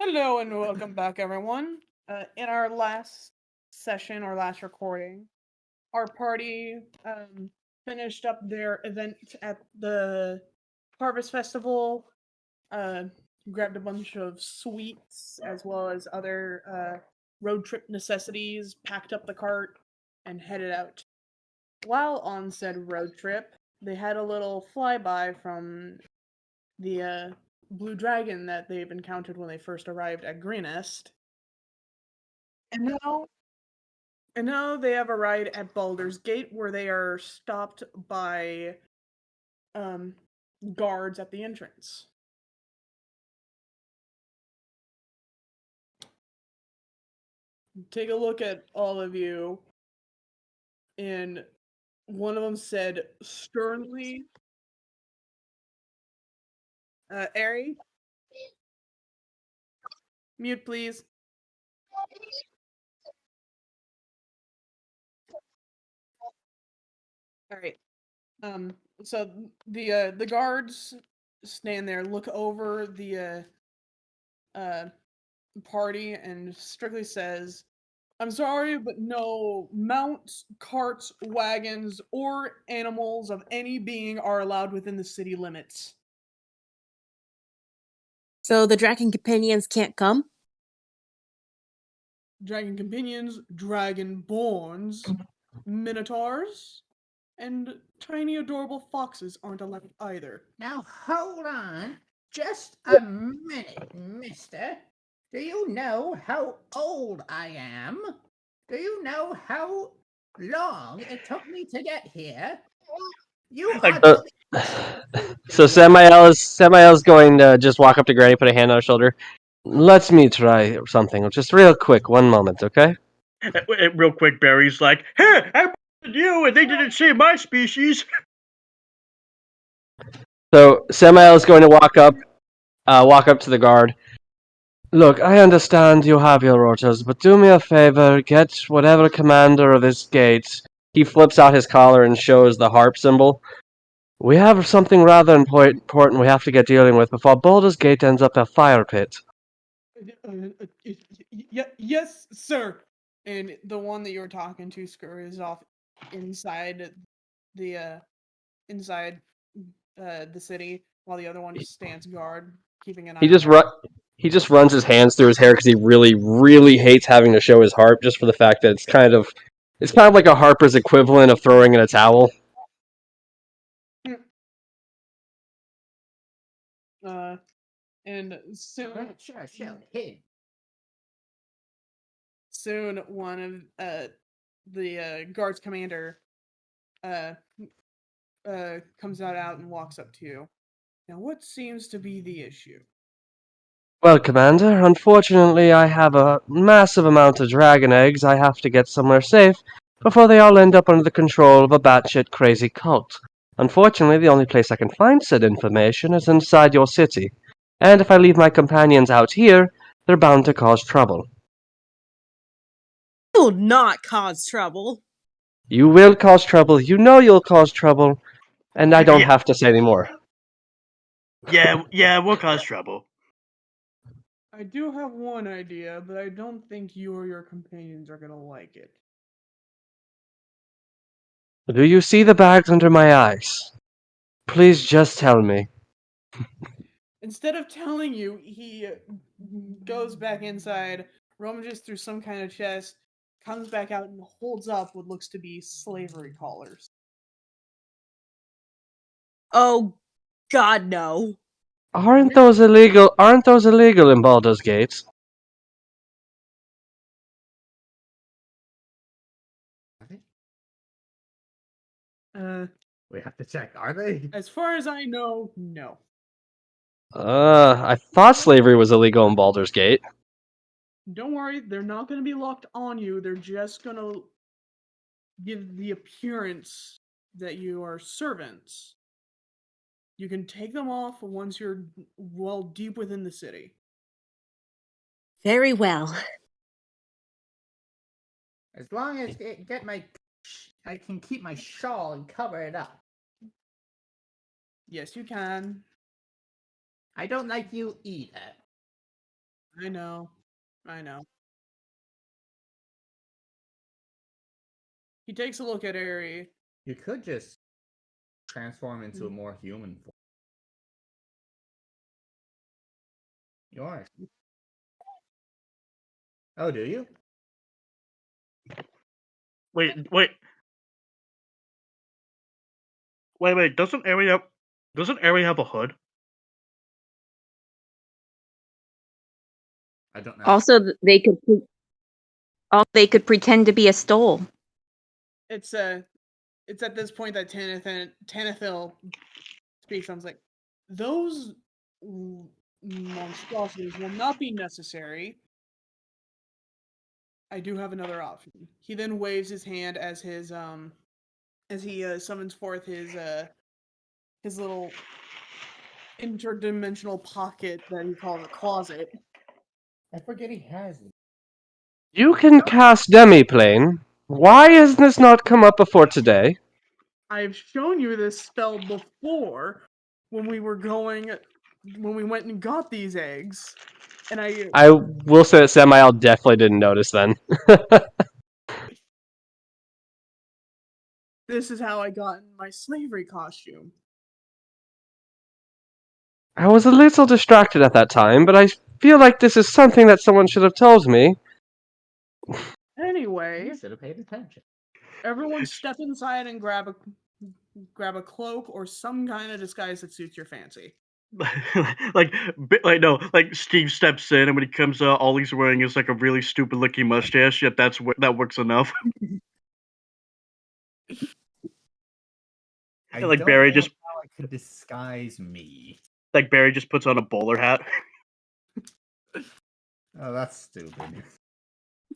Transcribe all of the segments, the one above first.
Hello and welcome back, everyone. In our last session or last recording, our party finished up their event at the Harvest Festival, uh, grabbed a bunch of sweets as well as other road trip necessities, packed up the cart, and headed out. While on said road trip, they had a little flyby from the blue dragon that they've encountered when they first arrived at Greenest. And now and now they have arrived at Baldur's Gate where they are stopped by um guards at the entrance. Take a look at all of you, and one of them said sternly, Ari, mute please. Alright. Um so the guards stand there, look over the party and strictly says, I'm sorry, but no mounts, carts, wagons, or animals of any being are allowed within the city limits. So the dragon companions can't come? Dragon companions, dragonborns, minotaurs, and tiny adorable foxes aren't allowed either. Now hold on just a minute, mister. Do you know how old I am? Do you know how long it took me to get here? You are So Samael's going to just walk up to Granny, put a hand on her shoulder. Let me try something, just real quick. One moment, okay? Real quick, Barry's like, "Hey, I wanted you, and they didn't say my species." So Samael's going to walk up to the guard. Look, I understand you have your orders, but do me a favor, get whatever commander of this gate. He flips out his collar and shows the harp symbol. We have something rather important we have to get dealing with before Baldur's Gate ends up a fire pit. Yes, sir. And the one that you were talking to scurries off inside the inside the city, while the other one just stands guard, keeping an eye on her. He just runs his hands through his hair because he really, really hates having to show his harp, just for the fact that it's kind of like a harper's equivalent of throwing in a towel. And soon, one of the guards commander comes out and walks up to you. Now, what seems to be the issue? Well, Commander, unfortunately I have a massive amount of dragon eggs I have to get somewhere safe before they all end up under the control of a batshit crazy cult. Unfortunately, the only place I can find said information is inside your city, and if I leave my companions out here, they're bound to cause trouble. You will not cause trouble. You will cause trouble, you know you'll cause trouble, and I don't have to say any more. Yeah, we'll cause trouble. I do have one idea, but I don't think you or your companions are gonna like it. Do you see the bags under my eyes? Please just tell me. Instead of telling you, he goes back inside, rummages through some kind of chest, comes back out and holds up what looks to be slavery collars. Oh, God, no. Aren't those illegal in Baldur's Gate? We have to check, are they? As far as I know, no. I thought slavery was illegal in Baldur's Gate. Don't worry, they're not gonna be locked on you, they're just gonna give the appearance that you are servants. You can take them off once you're well deep within the city. Very well. As long as I can keep my shawl and cover it up. Yes, you can. I don't like you either. I know. I know. He takes a look at Ari. You could just transform into a more human form. You are. Oh, do you? Wait. Doesn't Ari have a hood? I don't know. Also, they could pretend to be a stole. It's at this point that Tanithil speaks. I was like, those monstrosities will not be necessary. I do have another option. He then waves his hand as he summons forth his little interdimensional pocket that he calls a closet. I forget he has it. You can cast Demiplane. Why has this not come up before today? I've shown you this spell before when we went and got these eggs. And I will say that Samael definitely didn't notice then. This is how I got in my slavery costume. I was a little distracted at that time, but I feel like this is something that someone should have told me. Anyway, You should have paid attention. everyone step inside and grab a cloak or some kind of disguise that suits your fancy. like Steve steps in, and when he comes out, all he's wearing is like a really stupid looking mustache. Yet that works enough. I like don't Barry know just how I could disguise me. like Barry just puts on a bowler hat. Oh, that's stupid.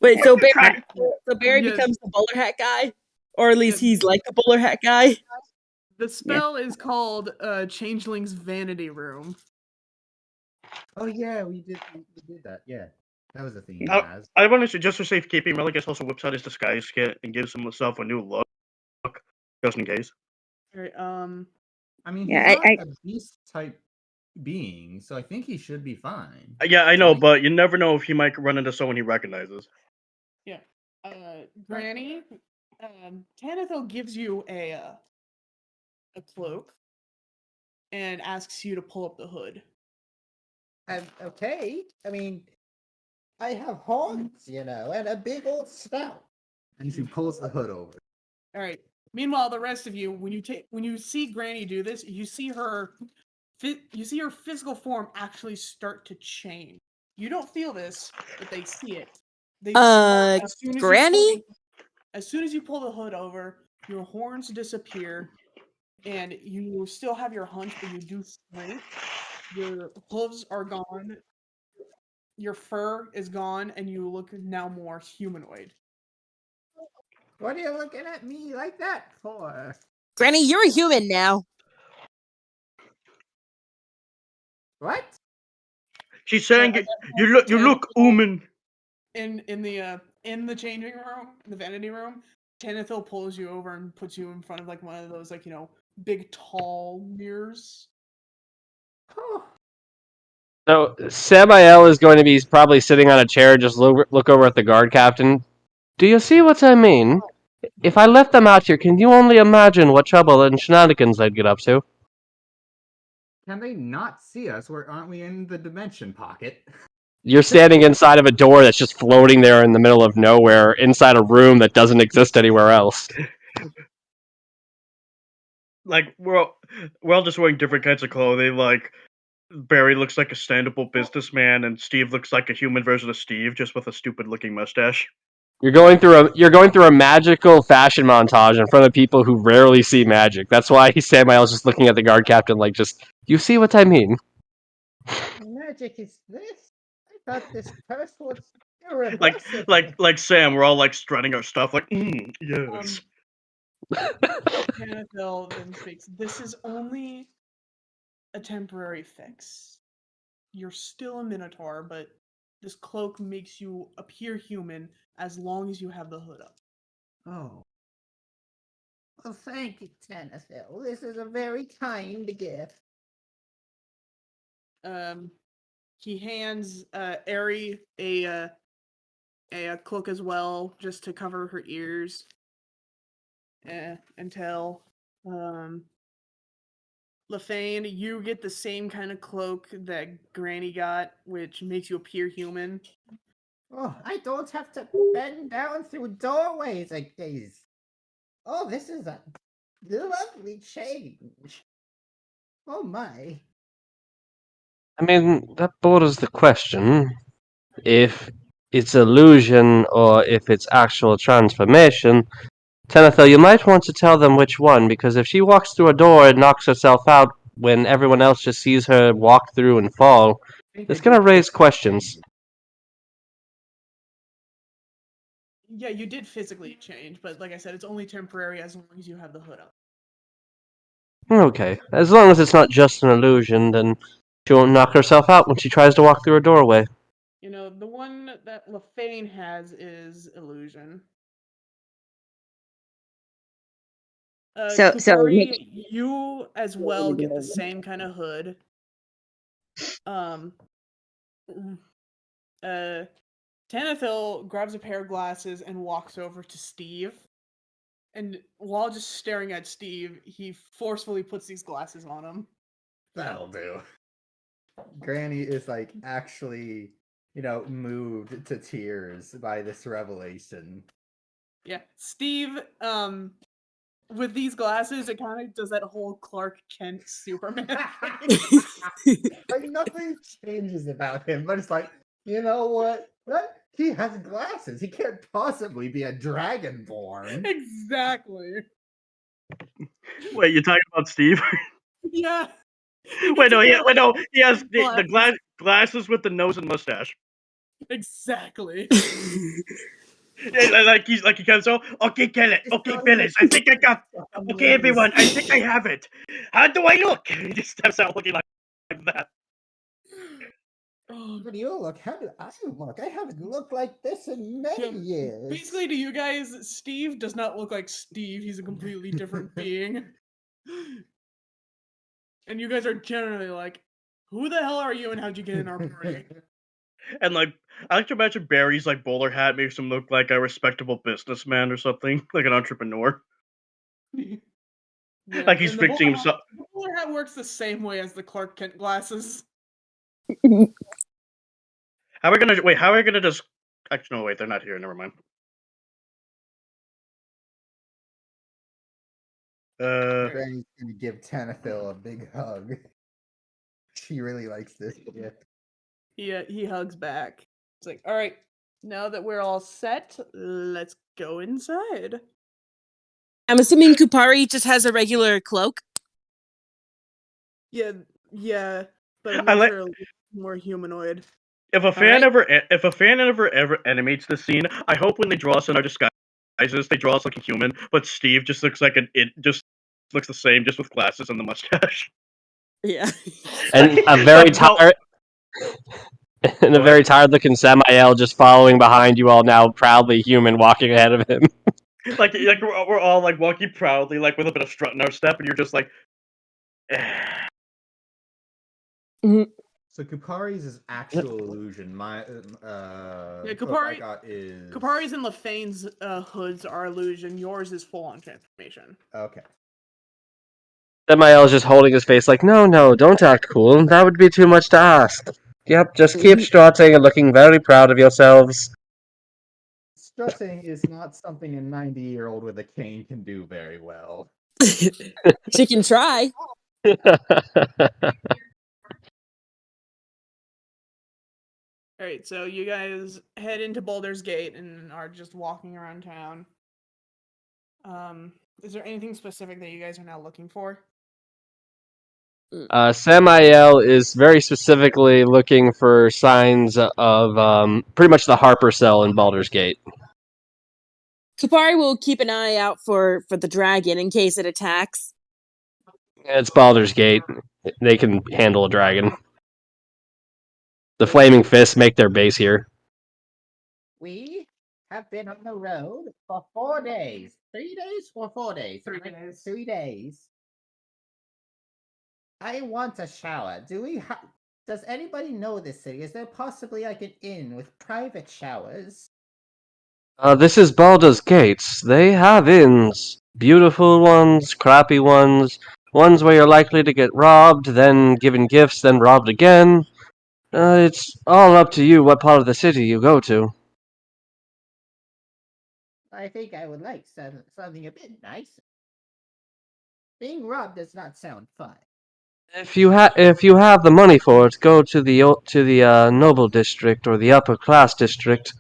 Wait, so Barry Yes. becomes the bowler hat guy? Or at least Yeah. he's like the bowler hat guy? The spell is called Changeling's Vanity Room. Oh yeah, we did that. Yeah, that was a thing he Oh, has. I want to say, just for safekeeping, Religus also whips out his disguise kit and gives himself a new look, just in case. Alright, I mean, Yeah, he's not a beast type being, so I think he should be fine. Yeah, I know, but you never know if he might run into someone he recognizes. yeah. Granny, Tanithil gives you a cloak and asks you to pull up the hood. Okay. I mean, I have horns, and a big old snout. And she pulls the hood over. All right. Meanwhile, the rest of you, when you see Granny do this, you see her physical form actually start to change. You don't feel this, but they see it. Granny? As soon as you pull the hood over, your horns disappear, and you still have your hunch, but you do shrink. Your hooves are gone. Your fur is gone, and you look now more humanoid. What are you looking at me like that for? Granny, you're a human now. What? She's saying you look human. In the changing room, the vanity room, Tanithil pulls you over and puts you in front of like one of those big tall mirrors. Oh. So Samael is going to be probably sitting on a chair, just look over at the guard captain. Do you see what I mean? If I left them out here, can you only imagine what trouble and shenanigans I'd get up to? Can they not see us? Aren't we in the dimension pocket? You're standing inside of a door that's just floating there in the middle of nowhere, inside a room that doesn't exist anywhere else. Like we're all just wearing different kinds of clothing. Like Barry looks like a stand-up businessman, and Steve looks like a human version of Steve, just with a stupid-looking mustache. You're going through a magical fashion montage in front of people who rarely see magic. That's why Samael's just looking at the guard captain like, just, you see what I mean? Magic is this? I thought this curse was irreversible. Like Sam, we're all like strutting our stuff, like, yes. Tanithil then speaks. This is only a temporary fix. You're still a minotaur, but this cloak makes you appear human as long as you have the hood up. Oh. Well, thank you, Tanithil. This is a very kind gift. he hands Eri a cloak as well, just to cover her ears. Until Lefane, you get the same kind of cloak that Granny got, which makes you appear human. Oh, I don't have to bend down through doorways like these. Oh, this is a lovely change. Oh my. I mean, that borders the question. If it's illusion or if it's actual transformation, Tenethil, you might want to tell them which one, because if she walks through a door and knocks herself out when everyone else just sees her walk through and fall, it's going to raise questions. Yeah, you did physically change, but like I said, it's only temporary as long as you have the hood up. Okay, as long as it's not just an illusion, then she won't knock herself out when she tries to walk through a doorway. You know, the one that Lefane has is illusion. So Kupari, you as well get the same kind of hood. Tanithil grabs a pair of glasses and walks over to Steve. And while just staring at Steve, he forcefully puts these glasses on him. That'll do. Granny is like actually, moved to tears by this revelation. Yeah, Steve, with these glasses, it kind of does that whole Clark Kent Superman thing. Like nothing changes about him, but it's like, you know what? He has glasses. He can't possibly be a dragonborn. Exactly. Wait, you talking about Steve? Yeah. Wait, no, he has the Glasses. glasses with the nose and mustache. Exactly. Like he comes out. Okay, kill it. Okay, Phyllis, I think I got. Okay, everyone, I think I have it. How do I look? He just steps out looking like that. Oh, How do you look? How do I look? I haven't looked like this in many years. basically, to you guys, Steve does not look like Steve. He's a completely different being. And you guys are generally like, who the hell are you and how'd you get in our party? And like, I like to imagine Barry's like bowler hat makes him look like a respectable businessman or something, like an entrepreneur. Yeah, Like he's and fixing himself. The bowler hat works the same way as the Clark Kent glasses. How are we gonna wait? How are we gonna just? Actually, no, wait, they're not here. Never mind. Granny's gonna give Tanithil a big hug. She really likes this gift. He hugs back. It's like, all right, now that we're all set, let's go inside. I'm assuming Kupari just has a regular cloak. Yeah, but it I makes like- her a little more humanoid. If a fan right. ever animates the scene, I hope when they draw us in our disguises, they draw us like a human, but Steve just looks like it just looks the same, just with glasses and the mustache. Yeah. And a very Like, well- tired, and a What? very tired-looking Samael just following behind you all, now proudly human, walking ahead of him. like we're all like walking proudly, like with a bit of strut in our step, and you're just like. So Kupari's is actual illusion. My Kupari- I got is Kupari's and Lefane's hoods are illusion. Yours is full-on transformation. okay. Samael is just holding his face like, no, don't act cool. That would be too much to ask. Yep, just keep strutting and looking very proud of yourselves. Strutting is not something a 90-year-old with a cane can do very well. She can try. All right, so you guys head into Baldur's Gate and are just walking around town. Is there anything specific that you guys are now looking for? Samael is very specifically looking for signs of pretty much the Harper cell in Baldur's Gate. Kupari will keep an eye out for the dragon in case it attacks. It's Baldur's Gate. They can handle a dragon. The Flaming Fists make their base here. We have been on the road for 4 days. 3 days or 4 days? 3 days. 3 days. I want a shower. Do we have? Does anybody know this city? Is there possibly like an inn with private showers? This is Baldur's Gates. They have inns. Beautiful ones, crappy ones, ones where you're likely to get robbed, then given gifts, then robbed again. It's all up to you what part of the city you go to. I think I would like something a bit nicer. Being robbed does not sound fun. If you have the money for it, go to the noble district or the upper class district.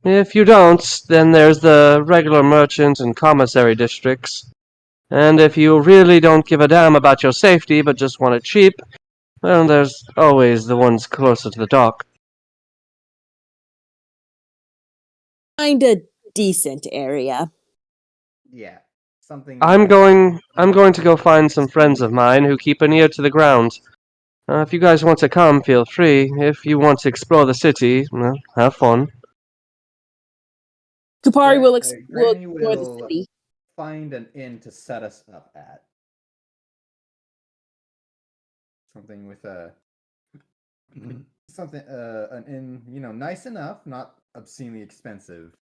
If you don't, then there's the regular merchant and commissary districts. And if you really don't give a damn about your safety but just want it cheap, well, there's always the ones closer to the dock. Kinda decent area. Yeah, something. I'm going to go find some friends of mine who keep an ear to the ground. If you guys want to come, feel free. If you want to explore the city, well, have fun. Kupari will Granny explore the will city. find an inn to set us up at. Something with a an inn, nice enough, not obscenely expensive.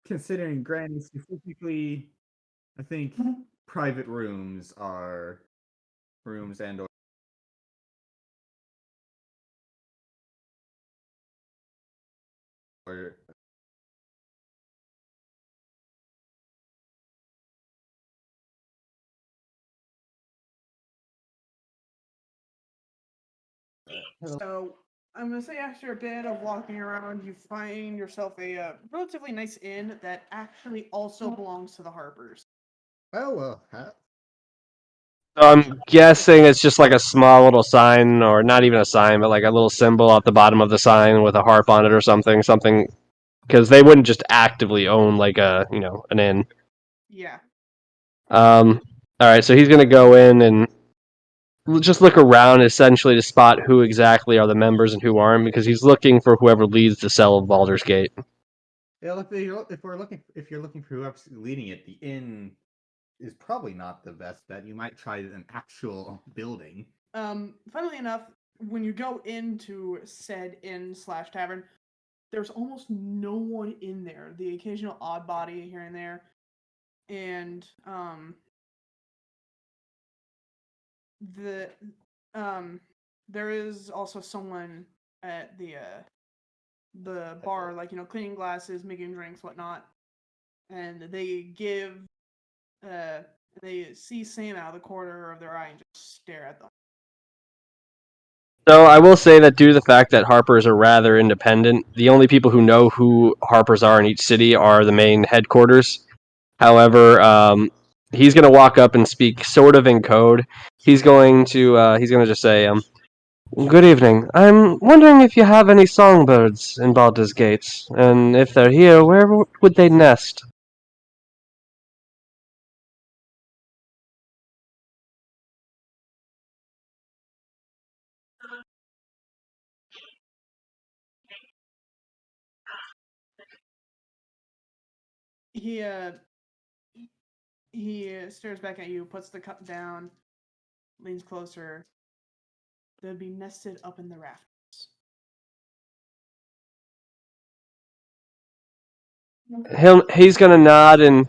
Considering Granny specifically, I think private rooms are rooms and or So I'm gonna say after a bit of walking around, you find yourself a relatively nice inn that actually also belongs to the Harpers. Oh well. So I'm guessing it's just like a small little sign, or not even a sign, but like a little symbol at the bottom of the sign with a harp on it or something, because they wouldn't just actively own like an inn. Yeah. All right, so he's gonna go in and just look around essentially to spot who exactly are the members and who aren't, because he's looking for whoever leads the cell of Baldur's Gate. Yeah, if you're looking for whoever's leading it, the inn is probably not the best bet. You might try an actual building. Funnily enough, when you go into said inn/tavern, there's almost no one in there. The occasional odd body here and there, and there is also someone at the bar, like cleaning glasses, making drinks, whatnot, and they see Sam out of the corner of their eye and just stare at them. So I will say that due to the fact that Harpers are rather independent, the only people who know who Harpers are in each city are the main headquarters. However, he's going to walk up and speak sort of in code. He's going to just say, "Good evening. I'm wondering if you have any songbirds in Baldur's Gates, and if they're here, where would they nest?" He stares back at you, puts the cup down, leans closer. They'd be nested up in the rafters. He's going to nod and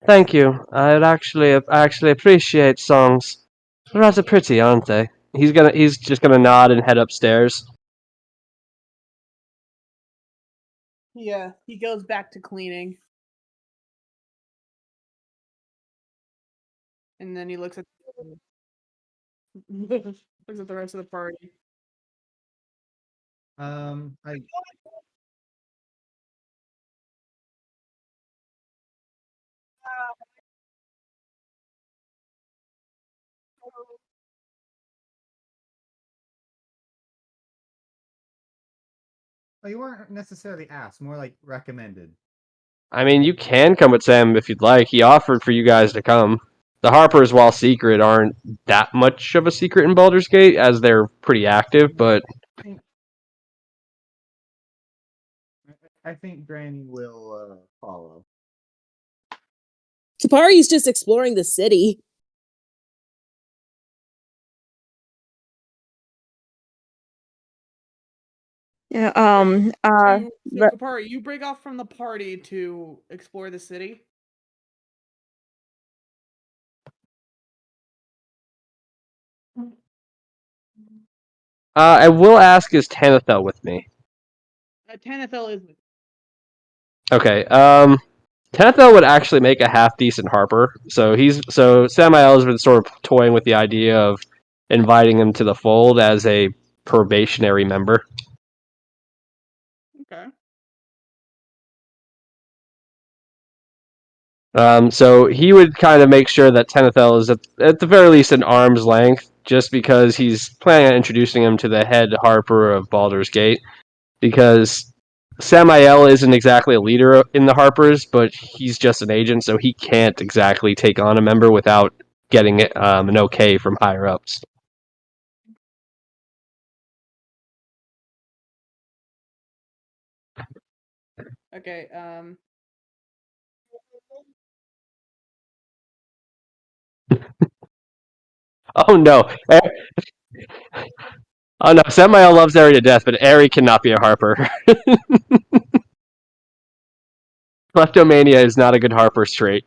thank you. I actually appreciate songs. They're rather pretty, aren't they? He's just gonna nod and head upstairs. He goes back to cleaning. And then he looks at the rest of the party. I you weren't necessarily asked, more like recommended. I mean, you can come with Sam if you'd like. He offered for you guys to come. The Harpers, while secret, aren't that much of a secret in Baldur's Gate, as they're pretty active, but I think Granny will follow. Kupari's just exploring the city. Yeah, So but Kapari, you break off from the party to explore the city. I will ask, is Tanithel with me? Tanithel is with Okay. Tanithel would actually make a half decent harper. So Samael has been sort of toying with the idea of inviting him to the fold as a probationary member. Okay. So he would kind of make sure that Tenethel is at the very least an arm's length, just because he's planning on introducing him to the head harper of Baldur's Gate. Because Samael isn't exactly a leader in the Harpers, but he's just an agent, so he can't exactly take on a member without getting an okay from higher ups. Okay. Oh no! Oh no! Samael loves Eri to death, but Eri cannot be a Harper. Kleptomania is not a good Harper's trait.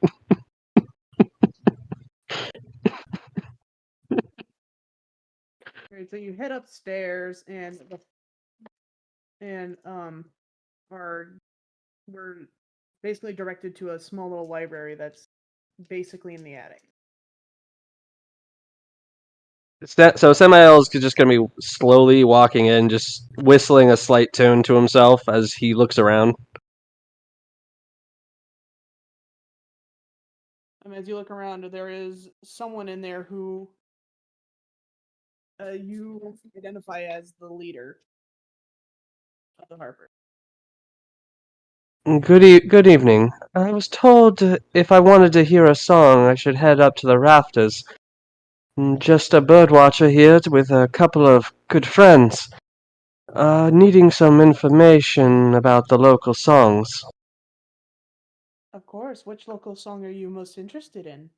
Alright, so you head upstairs and we're basically directed to a small little library that's basically in the attic. So Samael is just going to be slowly walking in, just whistling a slight tune to himself as he looks around. As you look around, there is someone in there who you identify as the leader of the Harper. Good evening. I was told if I wanted to hear a song, I should head up to the rafters. Just a birdwatcher here with a couple of good friends. Needing some information about the local songs. Of course. Which local song are you most interested in?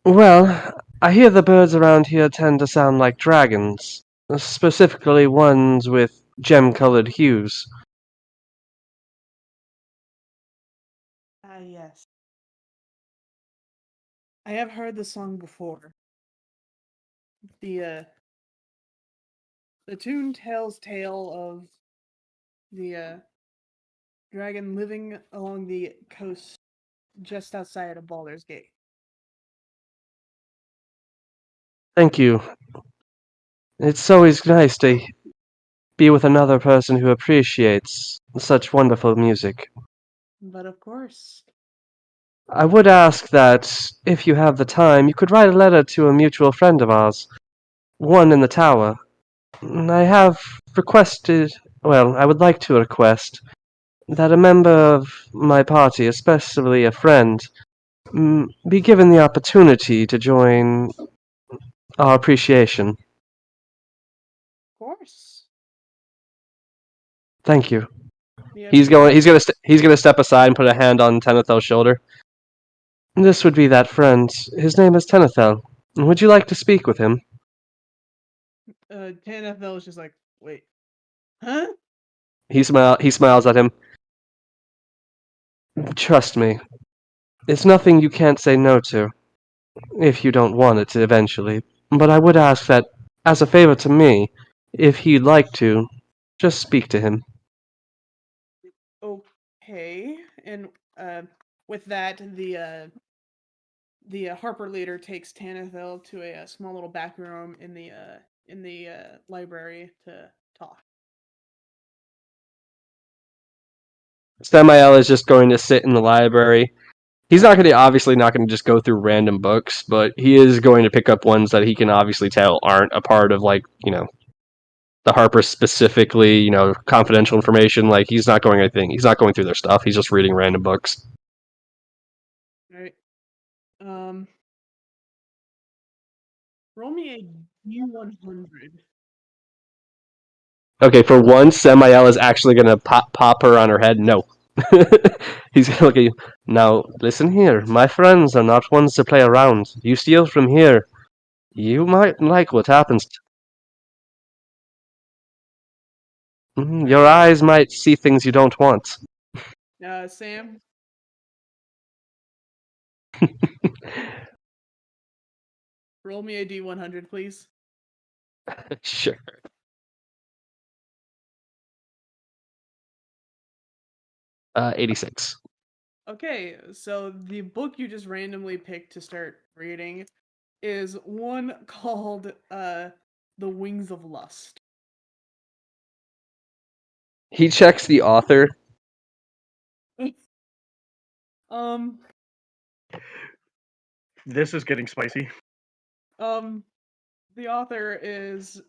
Well, I hear the birds around here tend to sound like dragons, specifically ones with gem-colored hues. Ah, yes. I have heard the song before. The tune tells tale of the dragon living along the coast just outside of Baldur's Gate. Thank you. It's always nice to be with another person who appreciates such wonderful music. But of course. I would ask that, if you have the time, you could write a letter to a mutual friend of ours, one in the tower. I have I would like to request that a member of my party, especially a friend, be given the opportunity to join our appreciation. Of course. Thank you. Yeah, He's gonna step aside and put a hand on Tenethel's shoulder. This would be that friend. His name is Tenethel. Would you like to speak with him? Tanethel is just like, wait. Huh? He smiles at him. Trust me. It's nothing you can't say no to, if you don't want it to eventually. But I would ask that, as a favor to me, if he'd like to, just speak to him. Okay. And with that, the Harper leader takes Tanethel to a small little back room in the library to talk. Samael is just going to sit in the library. He's obviously not going to just go through random books, but he is going to pick up ones that he can obviously tell aren't a part of, like, the Harper specifically, confidential information. Like, he's not going through their stuff. He's just reading random books. Right. Roll me a D100. Okay, for once, Samael is actually going to pop her on her head. No. He's going to look at you. Now, listen here. My friends are not ones to play around. You steal from here, you might like what happens. Your eyes might see things you don't want. Sam? Roll me a D100, please. Sure. Uh, 86. Okay, so the book you just randomly picked to start reading is one called The Wings of Lust. He checks the author. This is getting spicy. The author is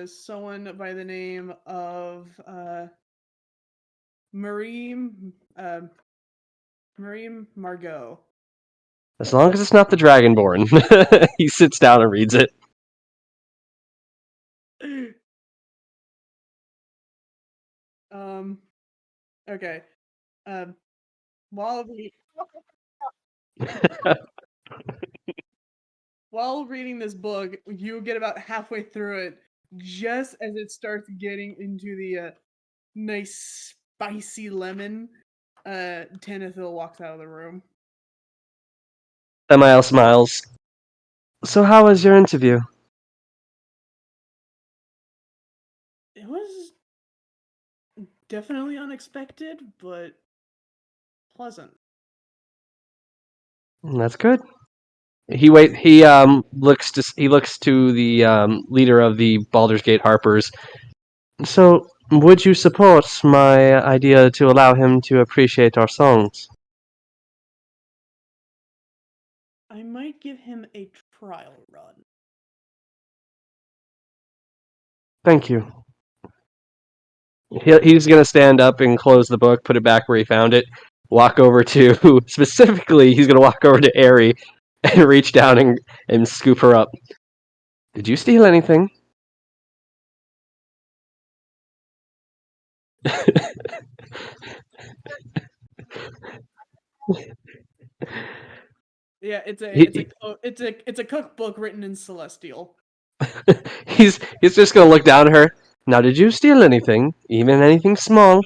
someone by the name of Marie Margot. As long as it's not the Dragonborn. He sits down and reads it. Okay. While while reading this book, you get about halfway through it, just as it starts getting into the nice spicy lemon. Tanithil walks out of the room. Samael smiles. So how was your interview? It was definitely unexpected, but pleasant. That's good. He looks to the leader of the Baldur's Gate Harpers. So, would you support my idea to allow him to appreciate our songs? I might give him a trial run. Thank you. He's gonna stand up and close the book, put it back where he found it, walk over to specifically. He's gonna walk over to Ari and reach down and scoop her up. Did you steal anything? Yeah, it's a cookbook written in Celestial. He's just gonna look down at her. Now, did you steal anything? Even anything small?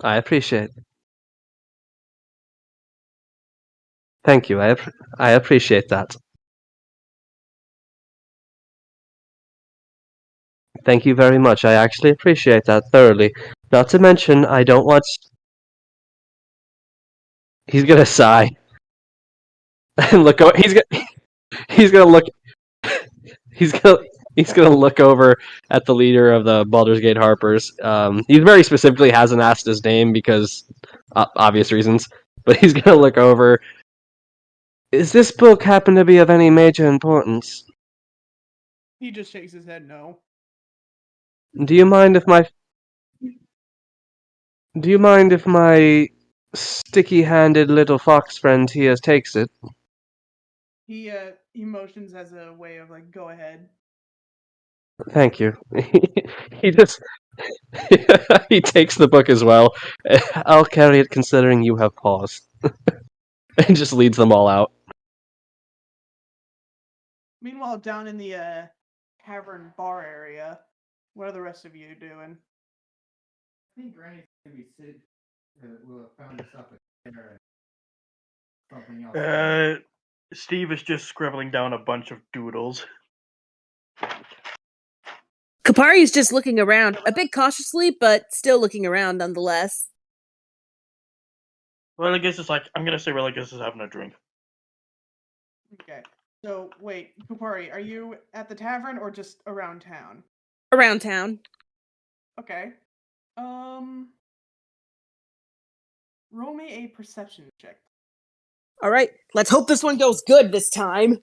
I appreciate. Thank you. I appreciate that. Thank you very much. I actually appreciate that thoroughly. Not to mention, I don't want. He's gonna sigh and look. He's gonna look. He's gonna. He's gonna look over at the leader of the Baldur's Gate Harpers. He very specifically hasn't asked his name because obvious reasons. But he's gonna look over. Is this book happen to be of any major importance? He just shakes his head no. Do you mind if my sticky-handed little fox friend here takes it? He motions as a way of like, go ahead. Thank you. He just he takes the book as well. I'll carry it considering you have paused. And just leads them all out. Meanwhile, down in the tavern bar area, what are the rest of you doing? I think Granny's gonna be sit. Will have found herself a chair and something else. Steve is just scribbling down a bunch of doodles. Kapari's just looking around, a bit cautiously, but still looking around nonetheless. Religus is like, I'm gonna say Religus is having a drink. Okay. So wait, Kupari, are you at the tavern or just around town? Around town. Okay. Roll me a perception check. All right, let's hope this one goes good this time.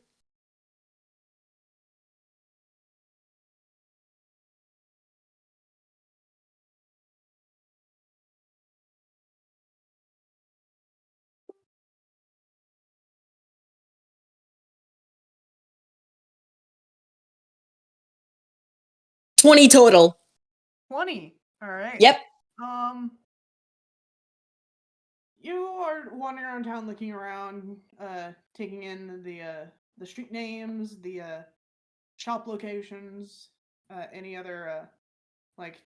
$20 total. 20. All right. Yep. You are wandering around town, looking around, taking in the street names, the shop locations, any other like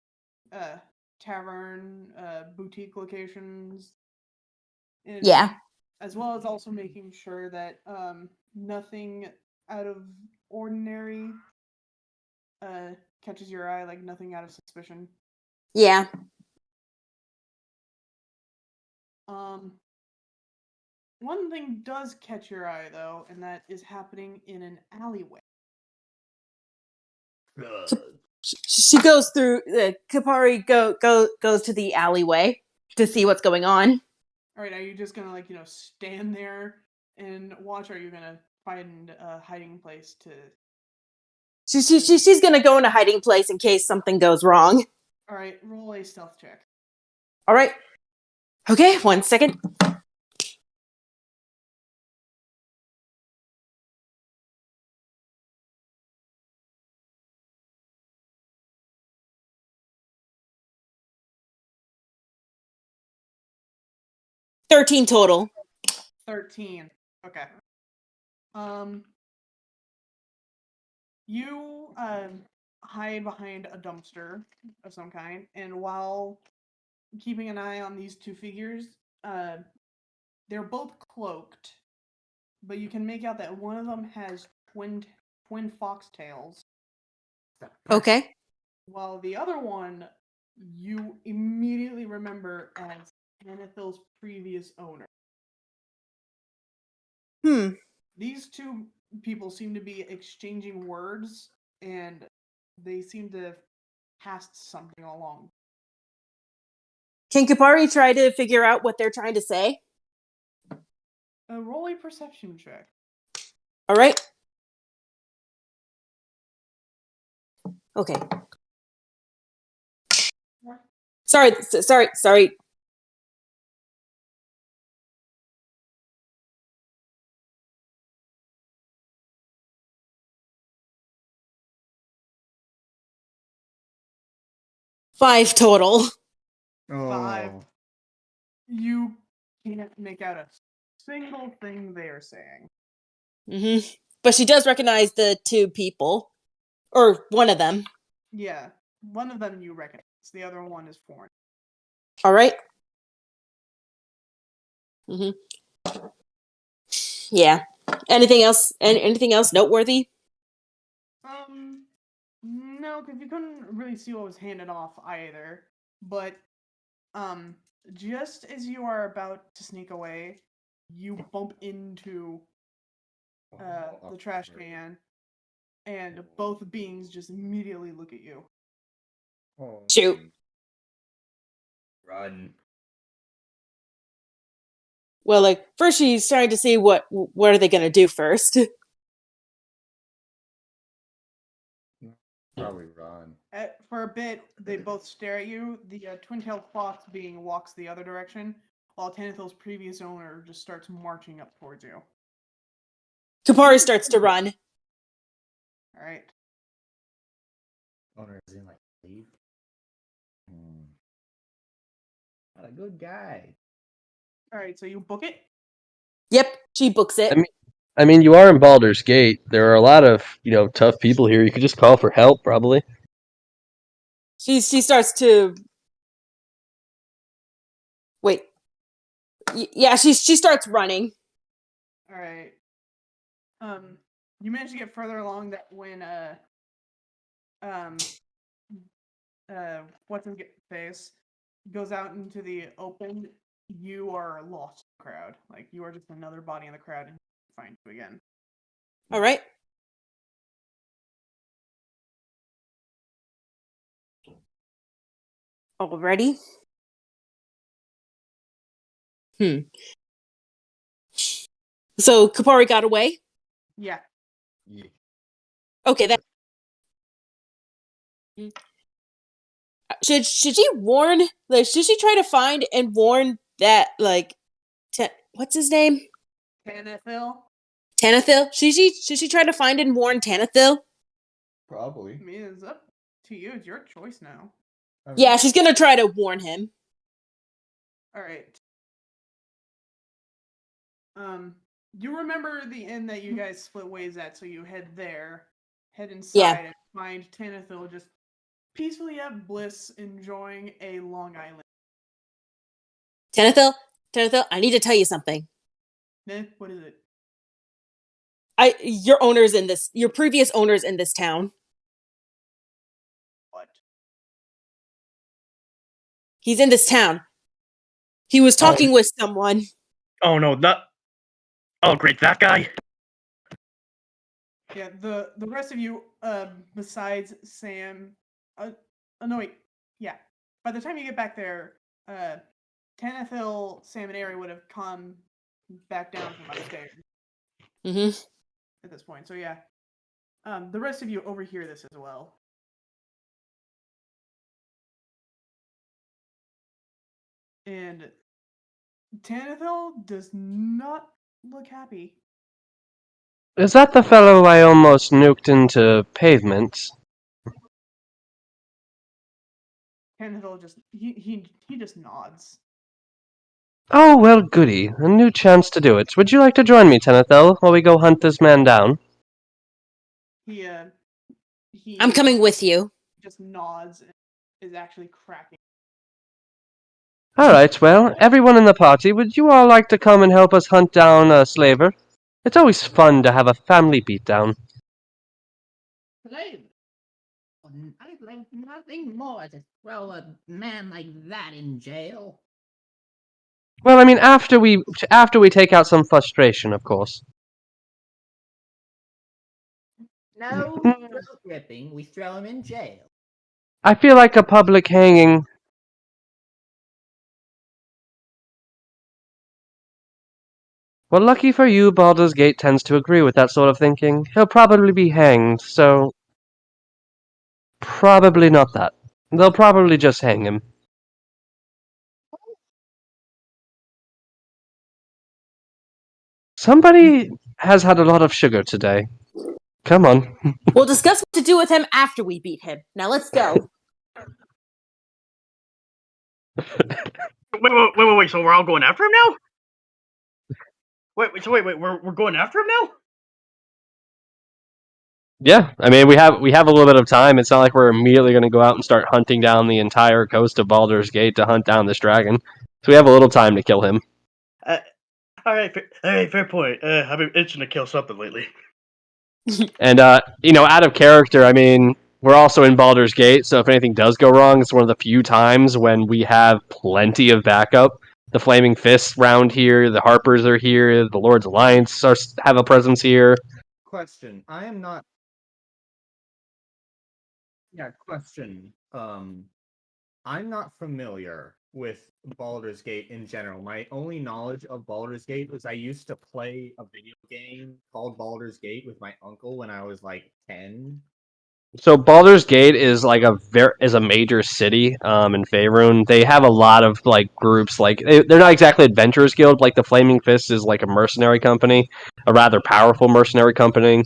tavern, boutique locations. And Yeah. as well as also making sure that nothing out of ordinary catches your eye, like nothing out of suspicion. Yeah. One thing does catch your eye though, and that is happening in an alleyway. She goes through. Kapari goes to the alleyway to see what's going on. All right, are you just gonna like stand there and watch? Or are you gonna find a hiding place to? She's gonna go in a hiding place in case something goes wrong. All right, roll a stealth check. All right. Okay, 1 second. $13 total. 13. Okay. You hide behind a dumpster of some kind, and while keeping an eye on these two figures, they're both cloaked, but you can make out that one of them has twin foxtails, Okay. while the other one you immediately remember as Anethil's previous owner. These two people seem to be exchanging words, and they seem to have passed something along. Can Kapari try to figure out what they're trying to say? Roll a perception check. All right. Okay. Sorry. 5 total. 5. You can't make out a single thing they are saying. But she does recognize the two people. Or one of them. Yeah, one of them you recognize. The other one is foreign. All right. Yeah. Anything else? Anything else noteworthy? No, because you couldn't really see what was handed off either. But, just as you are about to sneak away, you bump into the trash can, and both beings just immediately look at you. Shoot. Run. Well, like, first she's trying to see what are they going to do first. Probably run. For a bit, they both stare at you. The twin-tailed fox being walks the other direction, while Tanithil's previous owner just starts marching up towards you. Kapari starts to run. All right. Owner is in like leave. Not a good guy. All right, so you book it? Yep, she books it. I mean, you are in Baldur's Gate. There are a lot of, tough people here. You could just call for help, probably. She starts to wait. Yeah, she starts running. All right. You manage to get further along that when what's his face goes out into the open, you are lost in the crowd. Like you are just another body in the crowd, and find you again. All right. Already? So Kapari got away? Yeah. Okay, that should she warn? Like, should she try to find and warn that what's his name? Tanithil. Tanithil? Should she try to find and warn Tanithil? Probably. I mean, it's up to you. It's your choice now. Yeah, she's gonna try to warn him. All right. You remember the inn that you guys split ways at, so you head there, head inside, Yeah. and find Tanithil just peacefully at bliss, enjoying a Long Island. Tanithil, I need to tell you something. What is it? Your previous owner's in this town. What? He's in this town. He was talking with someone. Oh no, not. Oh great, that guy. Yeah, the rest of you, besides Sam, no wait, yeah. By the time you get back there, Tanithil, Sam, and Ari would have come back down from upstairs Mm-hmm. at this point. So yeah, the rest of you overhear this as well. And Tanithil does not look happy. Is that the fellow I almost nuked into pavement? Tanithil just he just nods. Oh, well, goody. A new chance to do it. Would you like to join me, Tenethel, while we go hunt this man down? He I'm coming with you. just nods and is actually cracking. Alright, well, everyone in the party, would you all like to come and help us hunt down a slaver? It's always fun to have a family beatdown. Slave. I'd like nothing more to throw a man like that in jail. Well, I mean, after we take out some frustration, of course. No throat ripping, we throw him in jail. I feel like a public hanging... Well, lucky for you, Baldur's Gate tends to agree with that sort of thinking. He'll probably be hanged, so... Probably not that. They'll probably just hang him. Somebody has had a lot of sugar today. Come on. We'll discuss what to do with him after we beat him. Now let's go. Wait. So we're all going after him now? Wait. We're going after him now? Yeah, I mean, we have a little bit of time. It's not like we're immediately going to go out and start hunting down the entire coast of Baldur's Gate to hunt down this dragon. So we have a little time to kill him. All right, fair point. I've been itching to kill something lately. And out of character, I mean, we're also in Baldur's Gate, so if anything does go wrong, it's one of the few times when we have plenty of backup. The Flaming Fists round here, the Harpers are here, the Lord's Alliance have a presence here. Question. I am not. Yeah, question. I'm not familiar with Baldur's Gate in general. My only knowledge of Baldur's Gate was I used to play a video game called Baldur's Gate with my uncle when I was like 10. So Baldur's Gate is like a major city in Faerun. They have a lot of like groups. Like they're not exactly adventurers guild. Like the Flaming Fist is like a mercenary company, a rather powerful mercenary company.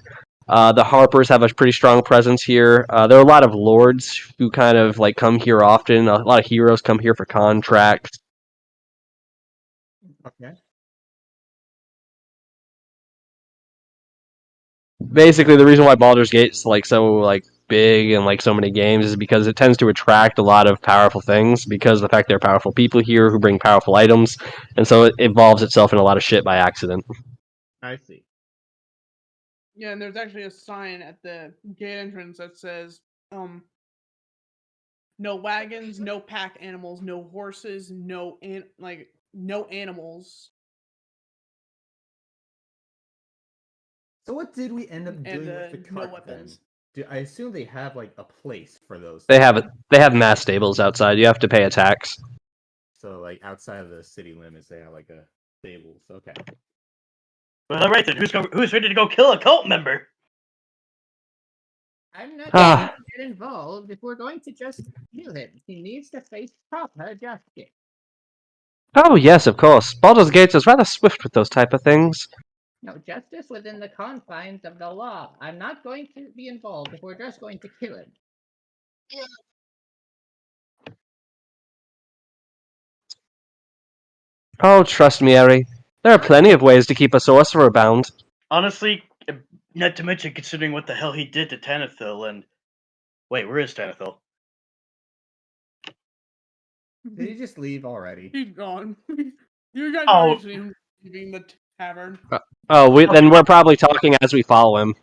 The Harpers have a pretty strong presence here. There are a lot of lords who kind of like come here often. A lot of heroes come here for contracts. Okay. Basically, the reason why Baldur's Gate's like so like big and like so many games is because it tends to attract a lot of powerful things because of the fact there are powerful people here who bring powerful items, and so it involves itself in a lot of shit by accident. I see. Yeah, and there's actually a sign at the gate entrance that says, no wagons, no pack animals, no horses, no animals. So what did we end up And, doing with the no cart then? weapons. I assume they have like a place for those. They have mass stables outside. You have to pay a tax. So like outside of the city limits, they have like a stables. Okay. Well, all right then. Who's ready to go kill a cult member? I'm not Ah. going to get involved if we're going to just kill him. He needs to face proper justice. Oh yes, of course. Baldur's Gate is rather swift with those type of things. No, justice within the confines of the law. I'm not going to be involved if we're just going to kill him. Oh, trust me, Eri. There are plenty of ways to keep a sorcerer bound. Honestly, not to mention considering what the hell he did to Tanithil and... Wait, where is Tanithil? Did he just leave already? He's gone. You guys Oh. already seen him leaving the tavern. Oh, then we're probably talking as we follow him.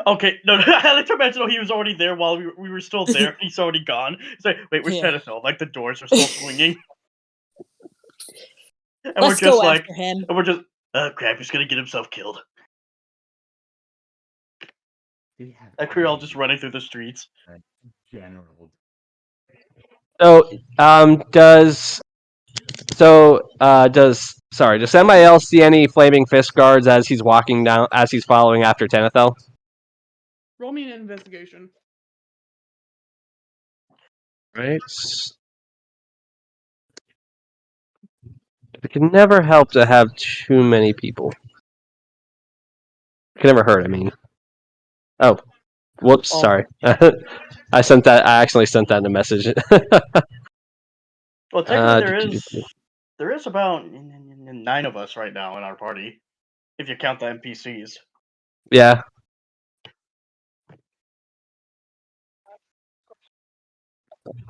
Okay, no, I like to imagine he was already there while we were still there, and he's already gone. It's like, wait, where's Yeah. Tanithil? Like, the doors are still swinging. And Let's we're just go like... after him. And we're just... Oh, crap, he's gonna get himself killed. Did he have Like, we're all just running through the streets. general? So, does somebody else see any flaming fist guards as he's walking down, as he's following after Tanithel? Roll me an investigation. Right. It can never help to have too many people. It can never hurt, I mean. Oh. Whoops, Oh. sorry. I accidentally sent that in a message. Well, technically there is about 9 of us right now in our party, if you count the NPCs. Yeah.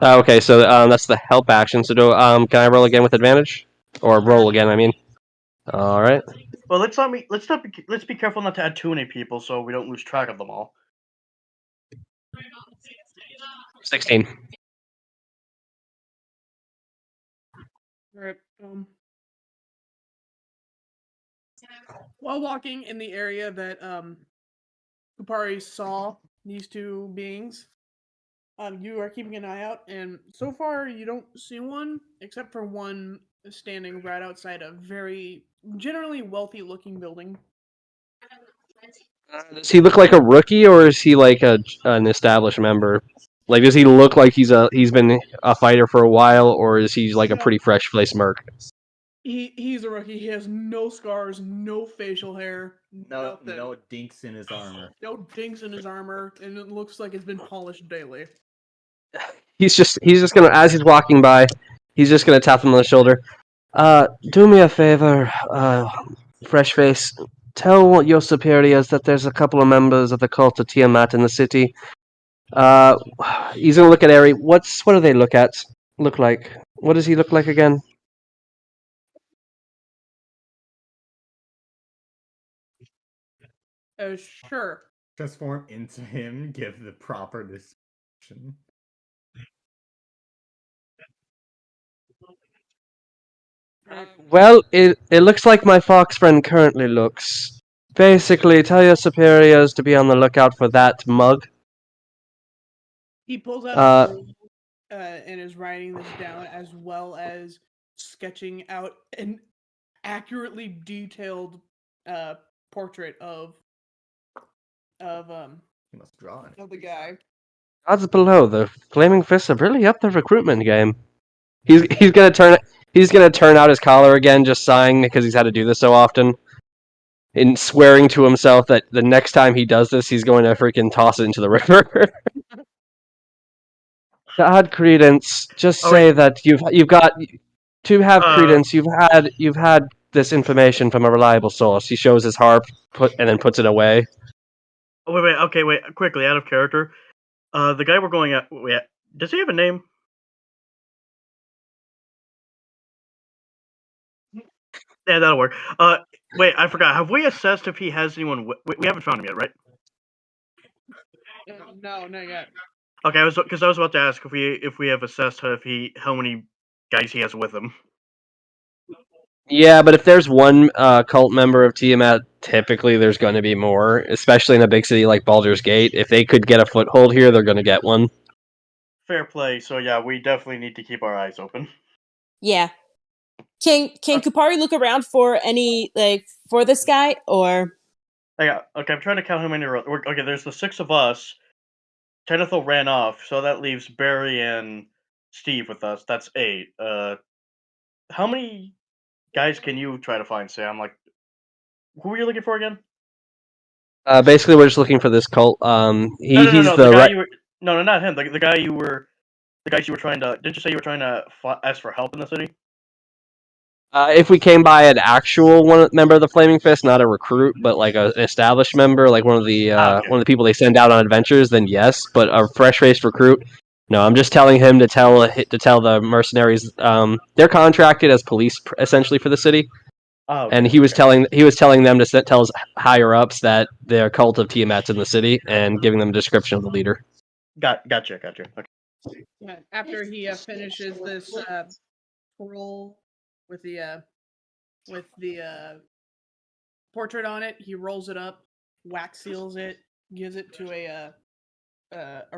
Okay, so that's the help action. So can I roll again with advantage? Or roll again, I mean. Alright. Well, let's be careful not to add too many people so we don't lose track of them all. 16. Alright, while walking in the area that Kupari saw these two beings, you are keeping an eye out, and so far you don't see one, except for one standing right outside a very generally wealthy-looking building. Does he look like a rookie, or is he like an established member? Like, does he look like he's been a fighter for a while, or is he like a pretty fresh-faced merc? He's a rookie. He has no scars, no facial hair, No nothing. dinks in his armor. No dinks in his armor, and it looks like it's been polished daily. He's just gonna, as he's walking by, he's just gonna tap him on the shoulder. Do me a favor, fresh face. Tell your superiors that there's a couple of members of the cult of Tiamat in the city. He's gonna look at Eri. What do they look like? What does he look like again? Sure. Transform into him, give the proper description. Well, it looks like my fox friend currently looks. Basically, tell your superiors to be on the lookout for that mug. He pulls out a scroll and is writing this down, as well as sketching out an accurately detailed portrait of He must draw it. of the guy. Odds below, the Flaming Fists have really upped their recruitment game. He's gonna turn out his collar again, just sighing because he's had to do this so often, and swearing to himself that the next time he does this, he's going to freaking toss it into the river. To add credence, just say that you've got to have credence. You've had this information from a reliable source. He shows his harp, and then puts it away. Oh, wait, quickly, out of character. The guy we're going at, does he have a name? Yeah, that'll work. Wait, I forgot. Have we assessed if he has anyone? We haven't found him yet, right? No, not yet. Okay, because I was about to ask if we have assessed how many guys he has with him. Yeah, but if there's one cult member of Tiamat, typically there's going to be more, especially in a big city like Baldur's Gate. If they could get a foothold here, they're going to get one. Fair play. So yeah, we definitely need to keep our eyes open. Yeah. Can Kupari look around for any, for this guy, or? Yeah, okay, I'm trying to count how many okay, there's the 6 of us. Tenethil ran off, so that leaves Barry and Steve with us. That's 8. How many guys can you try to find, Sam? Like, who were you looking for again? Basically, we're just looking for this cult. No, not him. The guys you were trying to. Didn't you say you were trying to ask for help in the city? If we came by an actual member of the Flaming Fist, not a recruit, but like an established member, like one of the Okay. one of the people they send out on adventures, then yes. But a fresh-faced recruit, no. I'm just telling him to tell the mercenaries. They're contracted as police essentially for the city, Oh, okay, and he was okay. telling them to tell his higher ups that their cult of Tiamat's in the city, and giving them a description of the leader. Gotcha. Okay. After he finishes this scroll with the portrait on it, he rolls it up, wax seals it, gives it to a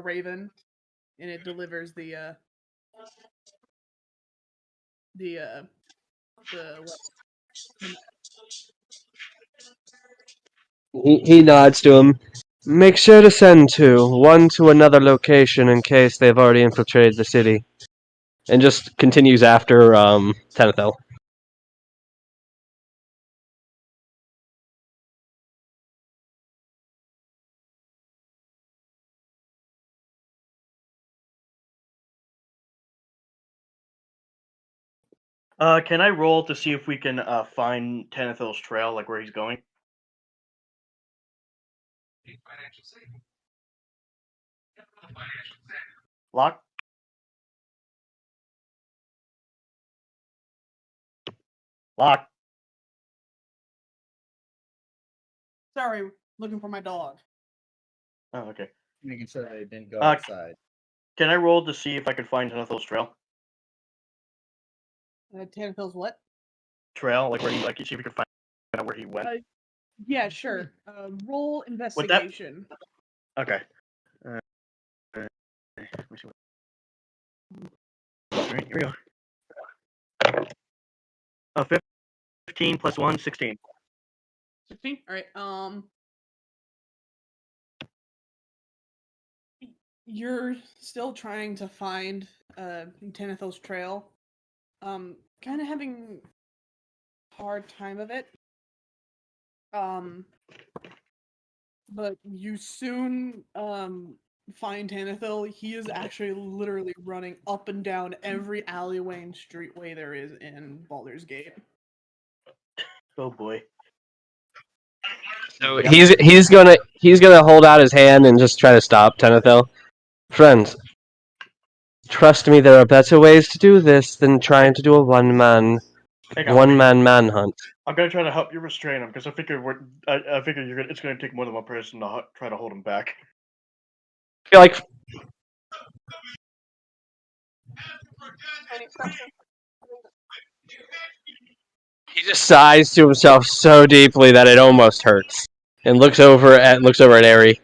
raven, and it delivers the He nods to him. Make sure to send two, one to another location in case they've already infiltrated the city, and just continues after Tenethel. Can I roll to see if we can find Tenethel's trail, like where he's going? Lock. Lock. Sorry, looking for my dog. Oh, okay. Making sure they didn't go Uh, outside. Can I roll to see if I can find Tenethel's trail? Tanafil's what? Trail, like where he, like, see if we can find out where he went. Yeah, sure. Roll With that- investigation. Okay. Let me see. All right, here we go. 15 plus 1, 16. 16? Alright, you're still trying to find Tanithil's trail. Kind of having a hard time of it. But you soon find Tanithil. He is actually literally running up and down every alleyway and streetway there is in Baldur's Gate. Oh boy. So he's gonna hold out his hand and just try to stop Tenethel. Friends, trust me, there are better ways to do this than trying to do a one man Hang on, let me- manhunt. I'm gonna try to help you restrain him because I figure I figure it's gonna take more than one person to try to hold him back. I feel like he just sighs to himself so deeply that it almost hurts, and looks over at Eri.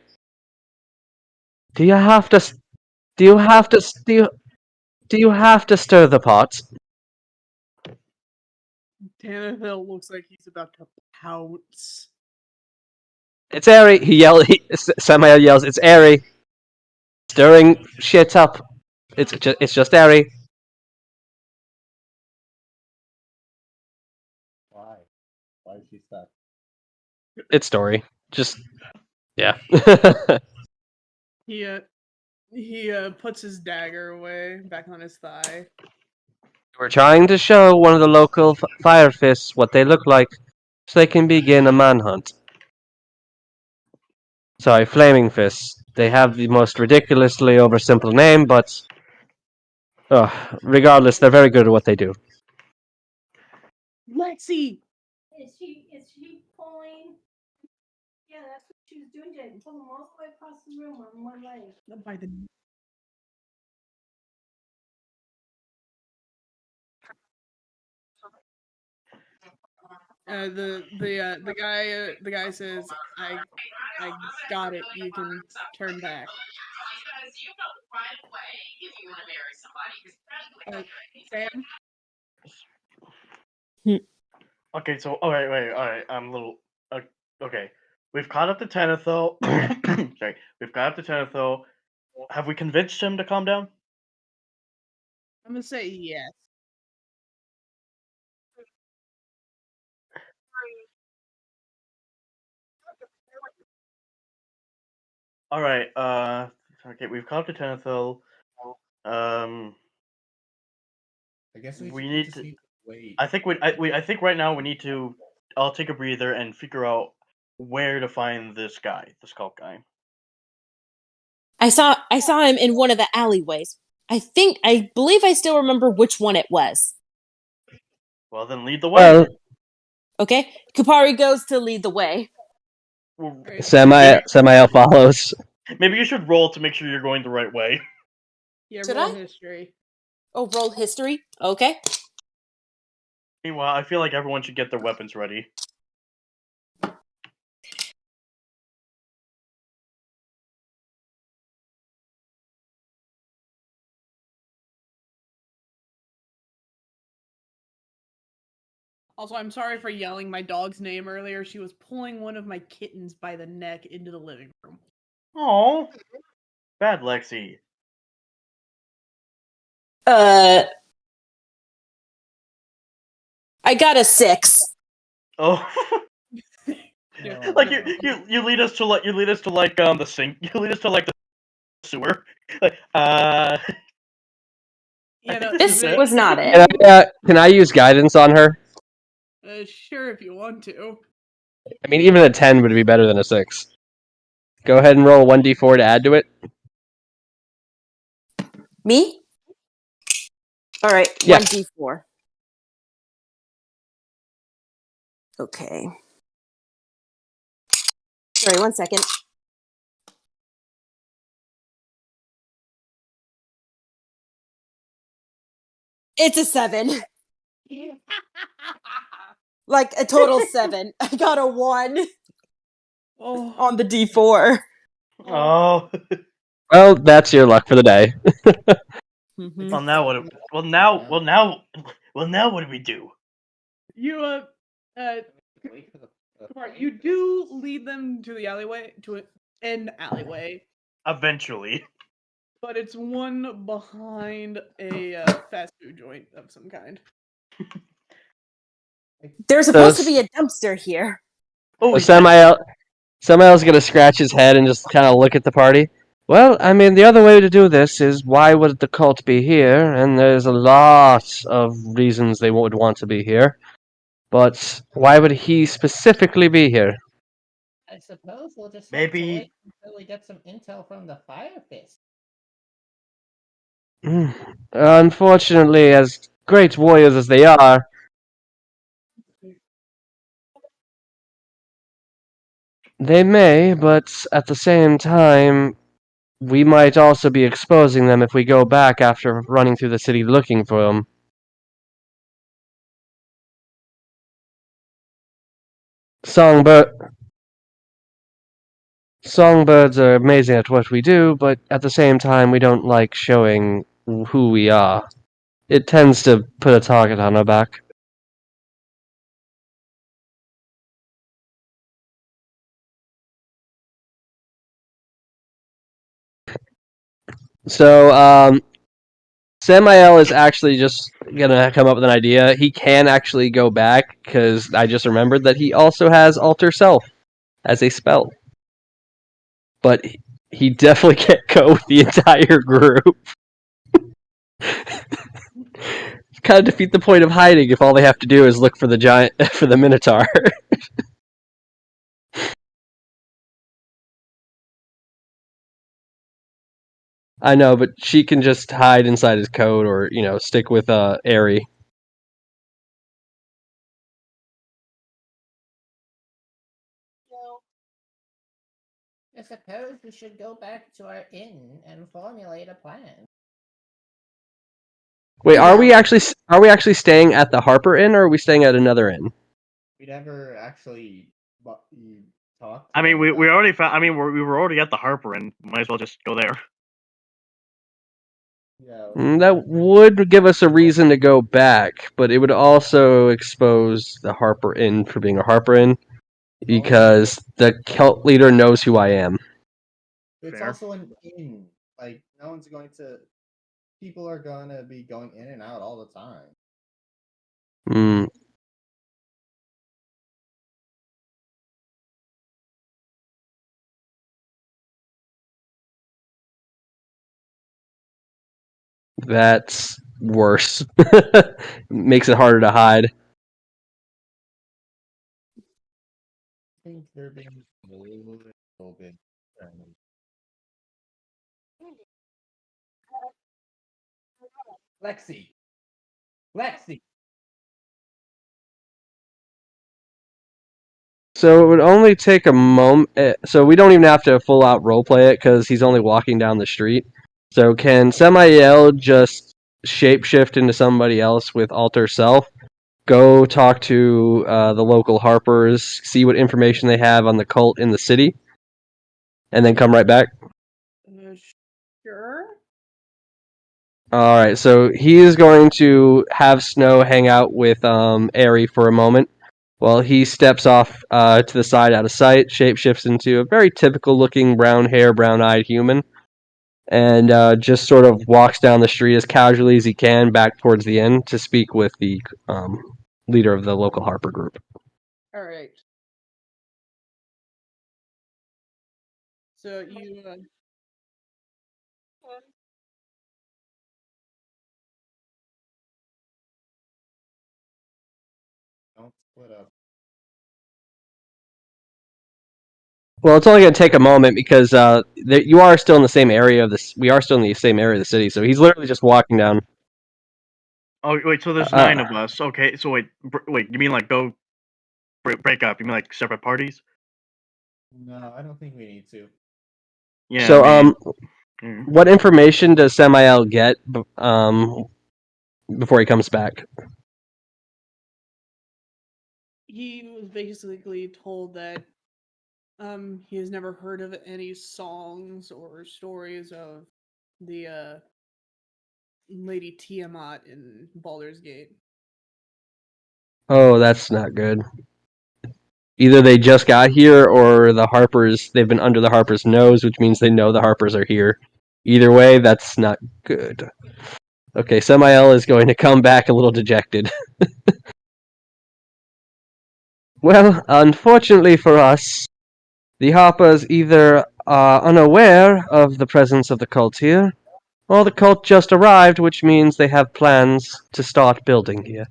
Do you have to stir the pot? Tanithil looks like he's about to pounce. It's Eri. Samael yells, "It's Eri! Stirring shit up. It's just Eri." Why? Why is she stuck? It's Story. Just yeah. He puts his dagger away back on his thigh. We're trying to show one of the local fire fists what they look like, so they can begin a manhunt. Sorry, Flaming Fists. They have the most ridiculously oversimple name, but regardless, they're very good at what they do. Lexi! Is she pulling? Yeah, that's what she was doing, Jane. Pull them all the way across the room on one leg. By the the guy says, I got it. You can turn back. Sam? Okay, so all right. I'm a little okay. We've caught up to Tenethil. Sorry, we've caught up to Tenethil. Have we convinced him to calm down? I'm gonna say yes. All right. Okay, we've caught up to Tenethil. I guess We we need just to- need to Wait. I think right now we need to. I'll take a breather and figure out where to find this guy, the Skulk guy. I saw him in one of the alleyways. I believe I still remember which one it was. Well, then lead the way. Well, Okay, Kupari goes to lead the way. Well, Samael follows. maybe you should roll to make sure you're going the right way. Yeah, Should roll I? history. Oh, roll history. Okay. Meanwhile, I feel like everyone should get their weapons ready. Also, I'm sorry for yelling my dog's name earlier. She was pulling one of my kittens by the neck into the living room. Oh, bad Lexi. I got a 6. Oh, Yeah. like you lead us to the sink. You lead us to like the sewer. Like Yeah, no, This it. was not Can it. can I use guidance on her? Sure, if you want to. I mean, even a 10 would be better than a 6. Go ahead and roll 1d4 to add to it. Me? All right, Yeah. 1d4. Okay. Sorry, 1 second. It's a 7. Like a total 7. I got a 1 Oh, on the d4. Oh. Well, that's your luck for the day. Mhm. Well, now what? Well, now what do we do? you Kumar, you do lead them to the alleyway, to an alleyway, Eventually. but it's one behind a fast food joint of some kind. There's supposed to be a dumpster here. Oh, Samael's gonna scratch his head and just kind of look at the party. Well, I mean, the other way to do this is why would the cult be here? And there's a lot of reasons they would want to be here. But why would he specifically be here? I suppose we'll just Maybe- have to wait until we get some intel from the Fire Fist. Unfortunately, as great warriors as they are, they may, but at the same time, we might also be exposing them if we go back after running through the city looking for them. Songbirds are amazing at what we do, but at the same time, we don't like showing who we are. It tends to put a target on our back. So, Samael is actually just gonna come up with an idea. He can actually go back, because I just remembered that he also has Alter Self as a spell. But he definitely can't go with the entire group. Kind of defeat the point of hiding if all they have to do is look for the giant for the Minotaur. I know, but she can just hide inside his coat, or stick with Airy. I suppose we should go back to our inn and formulate a plan. Wait, Yeah. are we actually staying at the Harper Inn, or are we staying at another inn? We never actually talked. I mean, we already found. I mean, we were already at the Harper, and might as well just go there. Yeah. That would give us a reason to go back, but it would also expose the Harper Inn for being a Harper Inn, because the cult leader knows who I am. It's Fair. also an inn. Like, no one's going to. People are gonna be going in and out all the time. Hmm. That's worse. Makes it harder to hide. I think they're being a little bit. Lexi. Lexi. So it would only take a moment. So we don't even have to full out roleplay it because he's only walking down the street. So can Semiel just shapeshift into somebody else with alter self? Go talk to the local Harpers, see what information they have on the cult in the city, and then come right back. Sure. Alright, so he is going to have Snow hang out with Aerie for a moment while he steps off to the side out of sight, shapeshifts into a very typical looking brown hair, brown eyed human, and just sort of walks down the street as casually as he can back towards the inn to speak with the leader of the local Harper group. All right. So you. Don't split up. Well, it's only going to take a moment because you are still in the same area of this. We are still in the same area of the city, so he's literally just walking down. Oh wait, so there's 9 of us. Okay, so wait, you mean like go break up? You mean like separate parties? No, I don't think we need to. Yeah. So, mm. what information does Semiel get before he comes back? He was basically told that he has never heard of any songs or stories of the Lady Tiamat in Baldur's Gate. Oh, that's not good. Either they just got here, or the Harpers, they've been under the Harpers' nose, which means they know the Harpers are here. Either way, that's not good. Okay, Semiel is going to come back a little dejected. Well, unfortunately for us, the Harpers either are unaware of the presence of the cult here, or the cult just arrived, which means they have plans to start building here.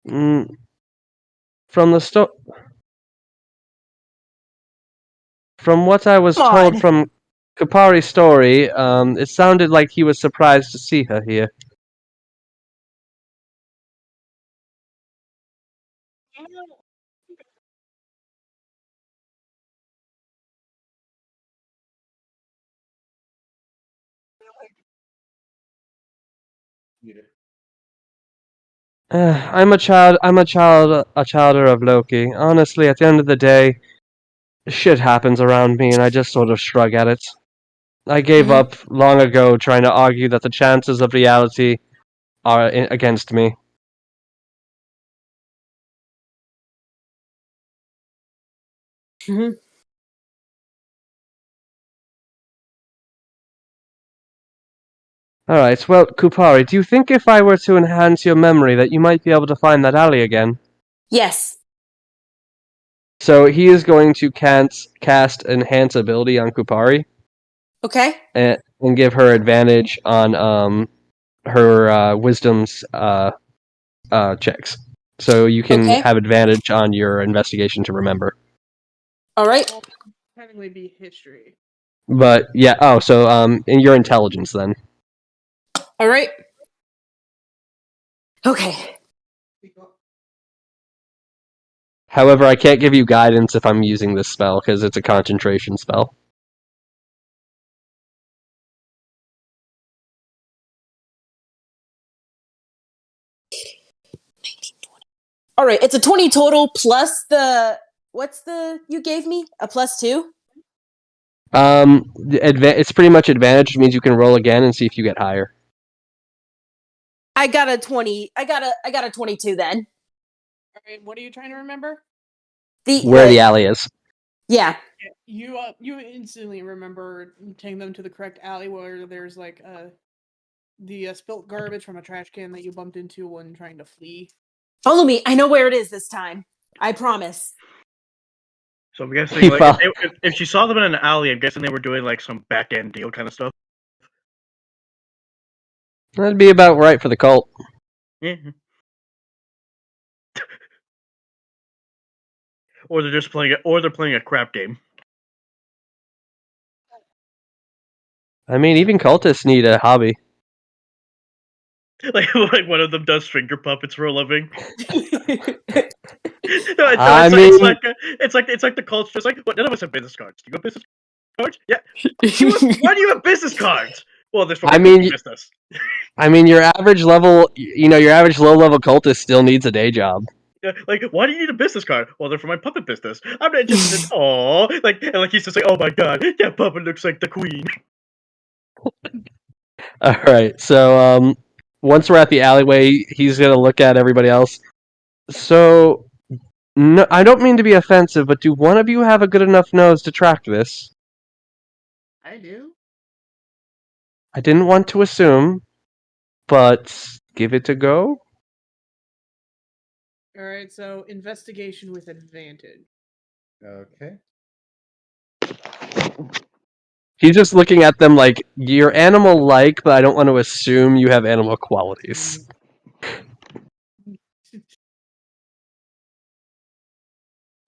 From what I was told from Kupari's story, it sounded like he was surprised to see her here. I'm a childer of Loki. Honestly, at the end of the day, shit happens around me and I just sort of shrug at it. I gave up long ago trying to argue that the chances of reality are against me. Alright, well, Kupari, do you think if I were to enhance your memory that you might be able to find that alley again? Yes. So he is going to cast Enhance ability on Kupari. Okay. And give her advantage on her wisdom's checks. So you can have advantage on your investigation to remember. Alright. Well, technically be history. But yeah, so in your intelligence then. Alright. Okay. However, I can't give you guidance if I'm using this spell, because it's a concentration spell. Alright, it's a 20 total plus the... What's the... You gave me? A +2? It's pretty much advantage, which means you can roll again and see if you get higher. I got a 20. I got a 22 then. Alright, what are you trying to remember? Where the alley is. Yeah. You instantly remember taking them to the correct alley where there's like the spilt garbage from a trash can that you bumped into when trying to flee. Follow me. I know where it is this time. I promise. So I'm guessing, like, if she saw them in an alley, I'm guessing they were doing like some back end deal kind of stuff. That'd be about right for the cult. Yeah. Or they're just playing a crap game. I mean, even cultists need a hobby. Like one of them does finger puppets for a living. No, it's like the cult's just like, what? None of us have business cards. Do you have business cards? Yeah. Why do you have business cards? Well, there's for my business. I mean, your average level, your average low-level cultist still needs a day job. Like, why do you need a business card? Well, they're for my puppet business. I'm not interested. Aww, like he's just like, oh my god, that puppet looks like the queen. All right, so once we're at the alleyway, he's gonna look at everybody else. So, no, I don't mean to be offensive, but do one of you have a good enough nose to track this? I do. I didn't want to assume, but give it a go. All right, so investigation with advantage. Okay. He's just looking at them like, you're animal-like, but I don't want to assume you have animal qualities.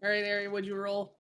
All right, Ari, what'd you roll?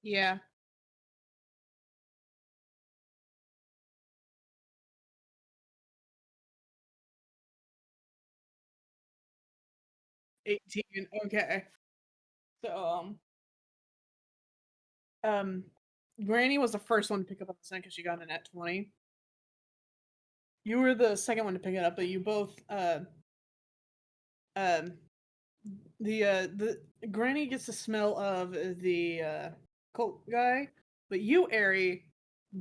Yeah. $18. Okay. So Granny was the first one to pick up on the scent because she got in at 20. You were the second one to pick it up, but you both the Granny gets the smell of the cult guy, but you, Ari,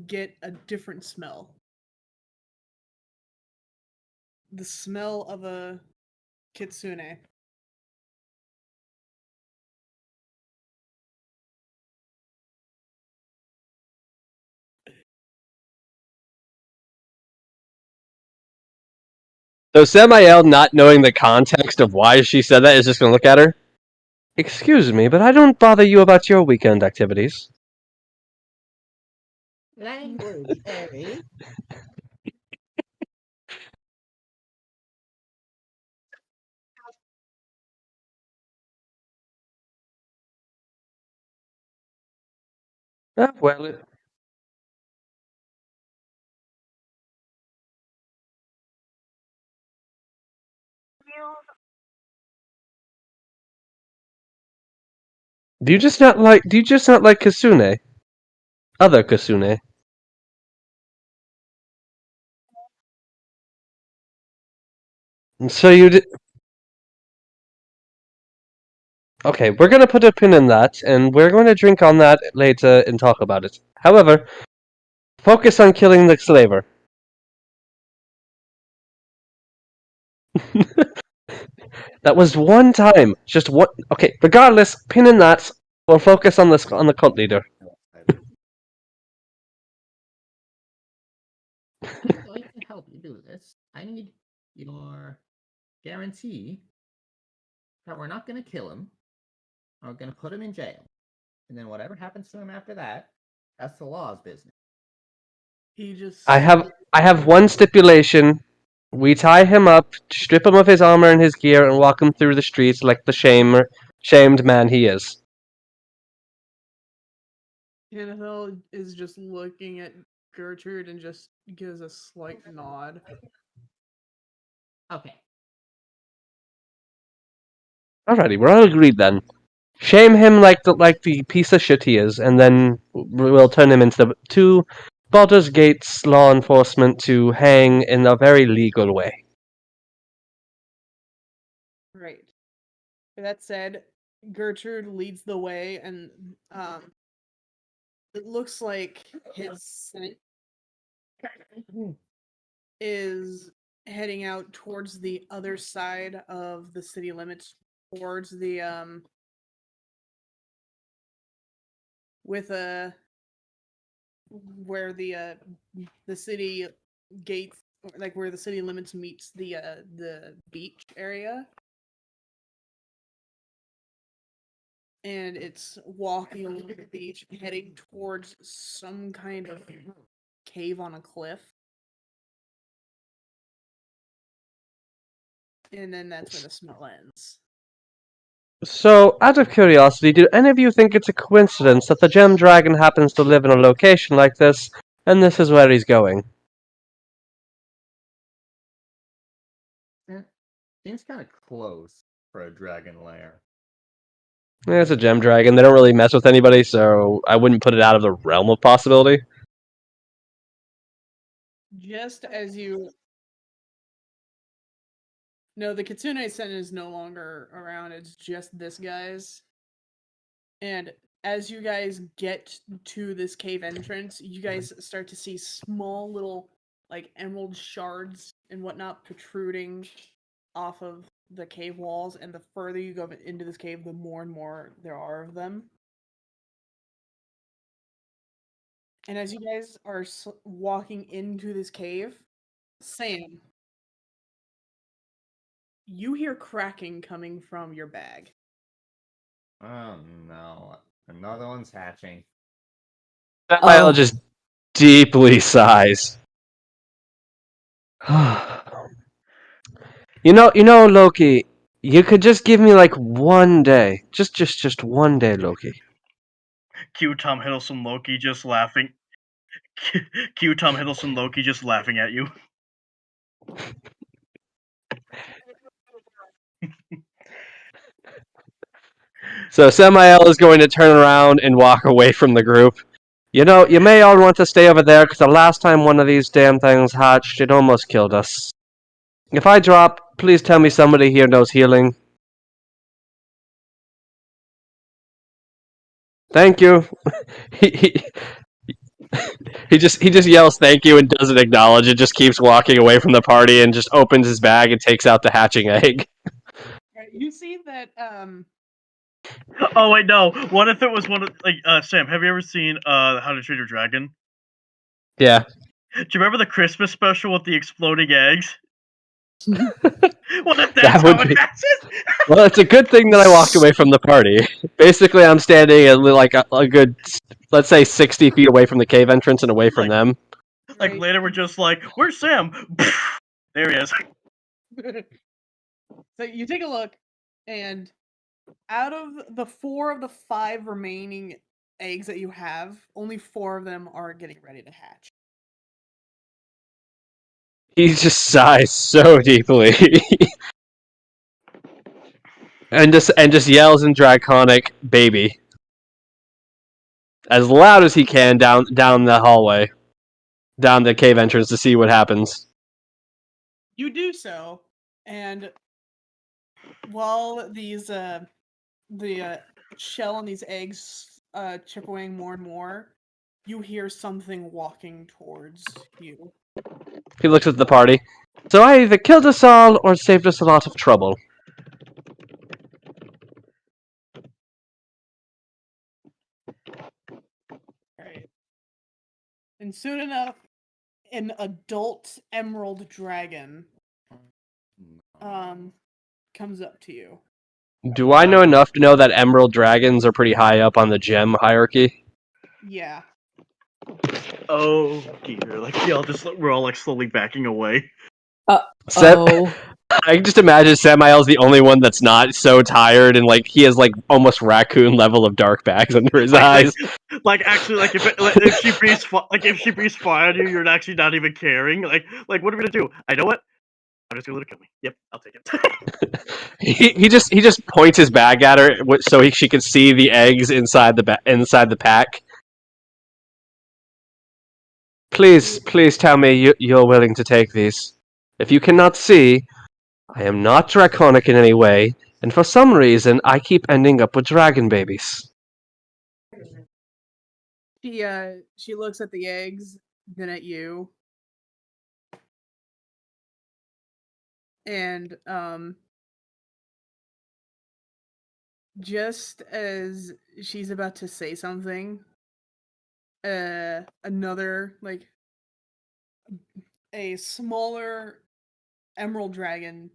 get a different smell. The smell of a kitsune. So Samael, not knowing the context of why she said that, is just going to look at her. Excuse me, but I don't bother you about your weekend activities. Language, Harry. Well, do you just not like Kasune? Other Kasune? So you did. Okay, we're gonna put a pin in that, and we're going to drink on that later and talk about it. However, focus on killing the slaver. That was one time. Just one. Okay, regardless, pin in that. We'll focus on the cult leader. I'm going to help you do this. I need your guarantee that we're not going to kill him. We're going to put him in jail. And then whatever happens to him after that, that's the law's business. He just. I have one stipulation. We tie him up, strip him of his armor and his gear, and walk him through the streets like the shamed man he is. Kennethel is just looking at Gertrude and just gives a slight nod. Okay. Alrighty, we're all agreed then. Shame him like the piece of shit he is, and then we'll turn him into two Baldur's Gate's law enforcement to hang in a very legal way. Right. That said, Gertrude leads the way, and it looks like his scent is heading out towards the other side of the city limits, towards the with a where the city gates, like where the city limits meets the beach area. And it's walking along the beach, heading towards some kind of cave on a cliff. And then that's where the smell ends. So, out of curiosity, do any of you think it's a coincidence that the Gem Dragon happens to live in a location like this, and this is where he's going? Seems kind of close for a dragon lair. Yeah, it's a Gem Dragon. They don't really mess with anybody, so I wouldn't put it out of the realm of possibility. Just as you... No, the Kitsune Sen is no longer around. It's just this guy's. And as you guys get to this cave entrance, you guys start to see small little, like, emerald shards and whatnot protruding off of the cave walls. And the further you go into this cave, the more and more there are of them. And as you guys are walking into this cave, Sam, you hear cracking coming from your bag. Oh no, another one's hatching. I'll just deeply sighs. You know, Loki, you could just give me like one day. Just one day, Loki. Cue Tom Hiddleston Loki just laughing. Cue Tom Hiddleston Loki just laughing at you. So Samael is going to turn around and walk away from the group. You know, you may all want to stay over there, because the last time one of these damn things hatched, it almost killed us. If I drop, please tell me somebody here knows healing. Thank you. he, he just yells thank you and doesn't acknowledge it, just keeps walking away from the party and just opens his bag and takes out the hatching egg. Right, you see that Oh wait, no. What if it was one of Sam? Have you ever seen How to Train Your Dragon? Yeah. Do you remember the Christmas special with the exploding eggs? What if That that's would how be- it hatches? Well, it's a good thing that I walked away from the party. Basically, I'm standing at like a good, let's say, 60 feet away from the cave entrance and away from them. Like right, later, we're just like, "Where's Sam?" There he is. so you take a look, and out of the 4 of the 5 remaining eggs that you have, only 4 of them are getting ready to hatch. He just sighs so deeply. and just yells in Draconic baby. As loud as he can down the hallway. Down the cave entrance to see what happens. You do so, and while these the shell on these eggs chip away more and more, you hear something walking towards you. He looks at the party. So I either killed us all or saved us a lot of trouble. Right. And soon enough, an adult emerald dragon comes up to you. Do I know enough to know that emerald dragons are pretty high up on the gem hierarchy? Yeah. Oh dear! Like we're all like slowly backing away. I can just imagine Samael's the only one that's not so tired, and like he has like almost raccoon level of dark bags under his eyes. Like actually, like if she breathes if she breathes fire on you, you're actually not even caring. Like what are we gonna do? I know what. I'm just gonna let it kill me. Yep, I'll take it. he just points his bag at her so she can see the eggs inside the pack. Please tell me you're willing to take these. If you cannot see, I am not draconic in any way, and for some reason I keep ending up with dragon babies. She looks at the eggs, then at you. And just as she's about to say something, another like a smaller emerald dragon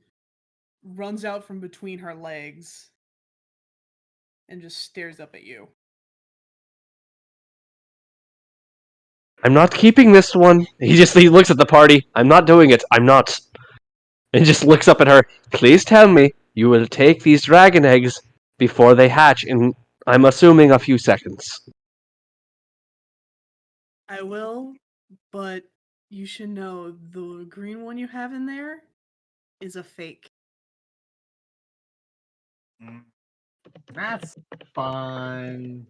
runs out from between her legs and just stares up at you. I'm not keeping this one. He looks at the party. I'm not doing it. I'm not. And just looks up at her. Please tell me you will take these dragon eggs before they hatch in, I'm assuming, a few seconds. I will, but you should know the green one you have in there is a fake. That's fun.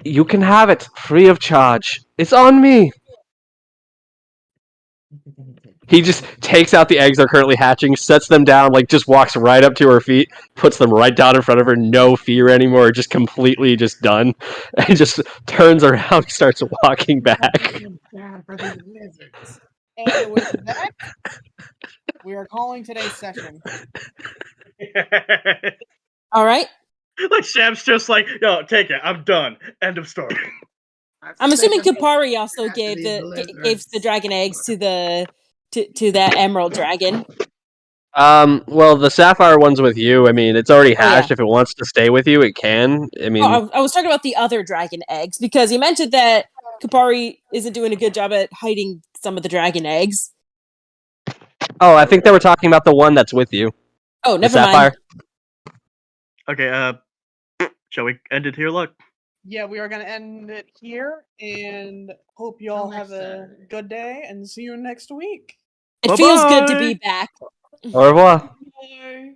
You can have it, free of charge. It's on me. He just takes out the eggs that are currently hatching, sets them down, like just walks right up to her feet, puts them right down in front of her, no fear anymore, just completely just done, and just turns around and starts walking back. Bad for these lizards. And with that, we are calling today's session. All right. Like Sam's just like, yo, take it. I'm done. End of story. I'm assuming Kupari also gave the dragon eggs to that emerald dragon. Well, the sapphire one's with you. I mean, it's already hatched. yeah. If it wants to stay with you, it can. I mean, I was talking about the other dragon eggs because he mentioned that Kupari isn't doing a good job at hiding some of the dragon eggs. oh, I think they were talking about the one that's with you. Oh, The never mind. sapphire. Okay, shall we end it here, look? Yeah, we are going to end it here and hope you all have a Saturday. good day and see you next week. It feels good to Bye-bye. be back. Au revoir. Bye.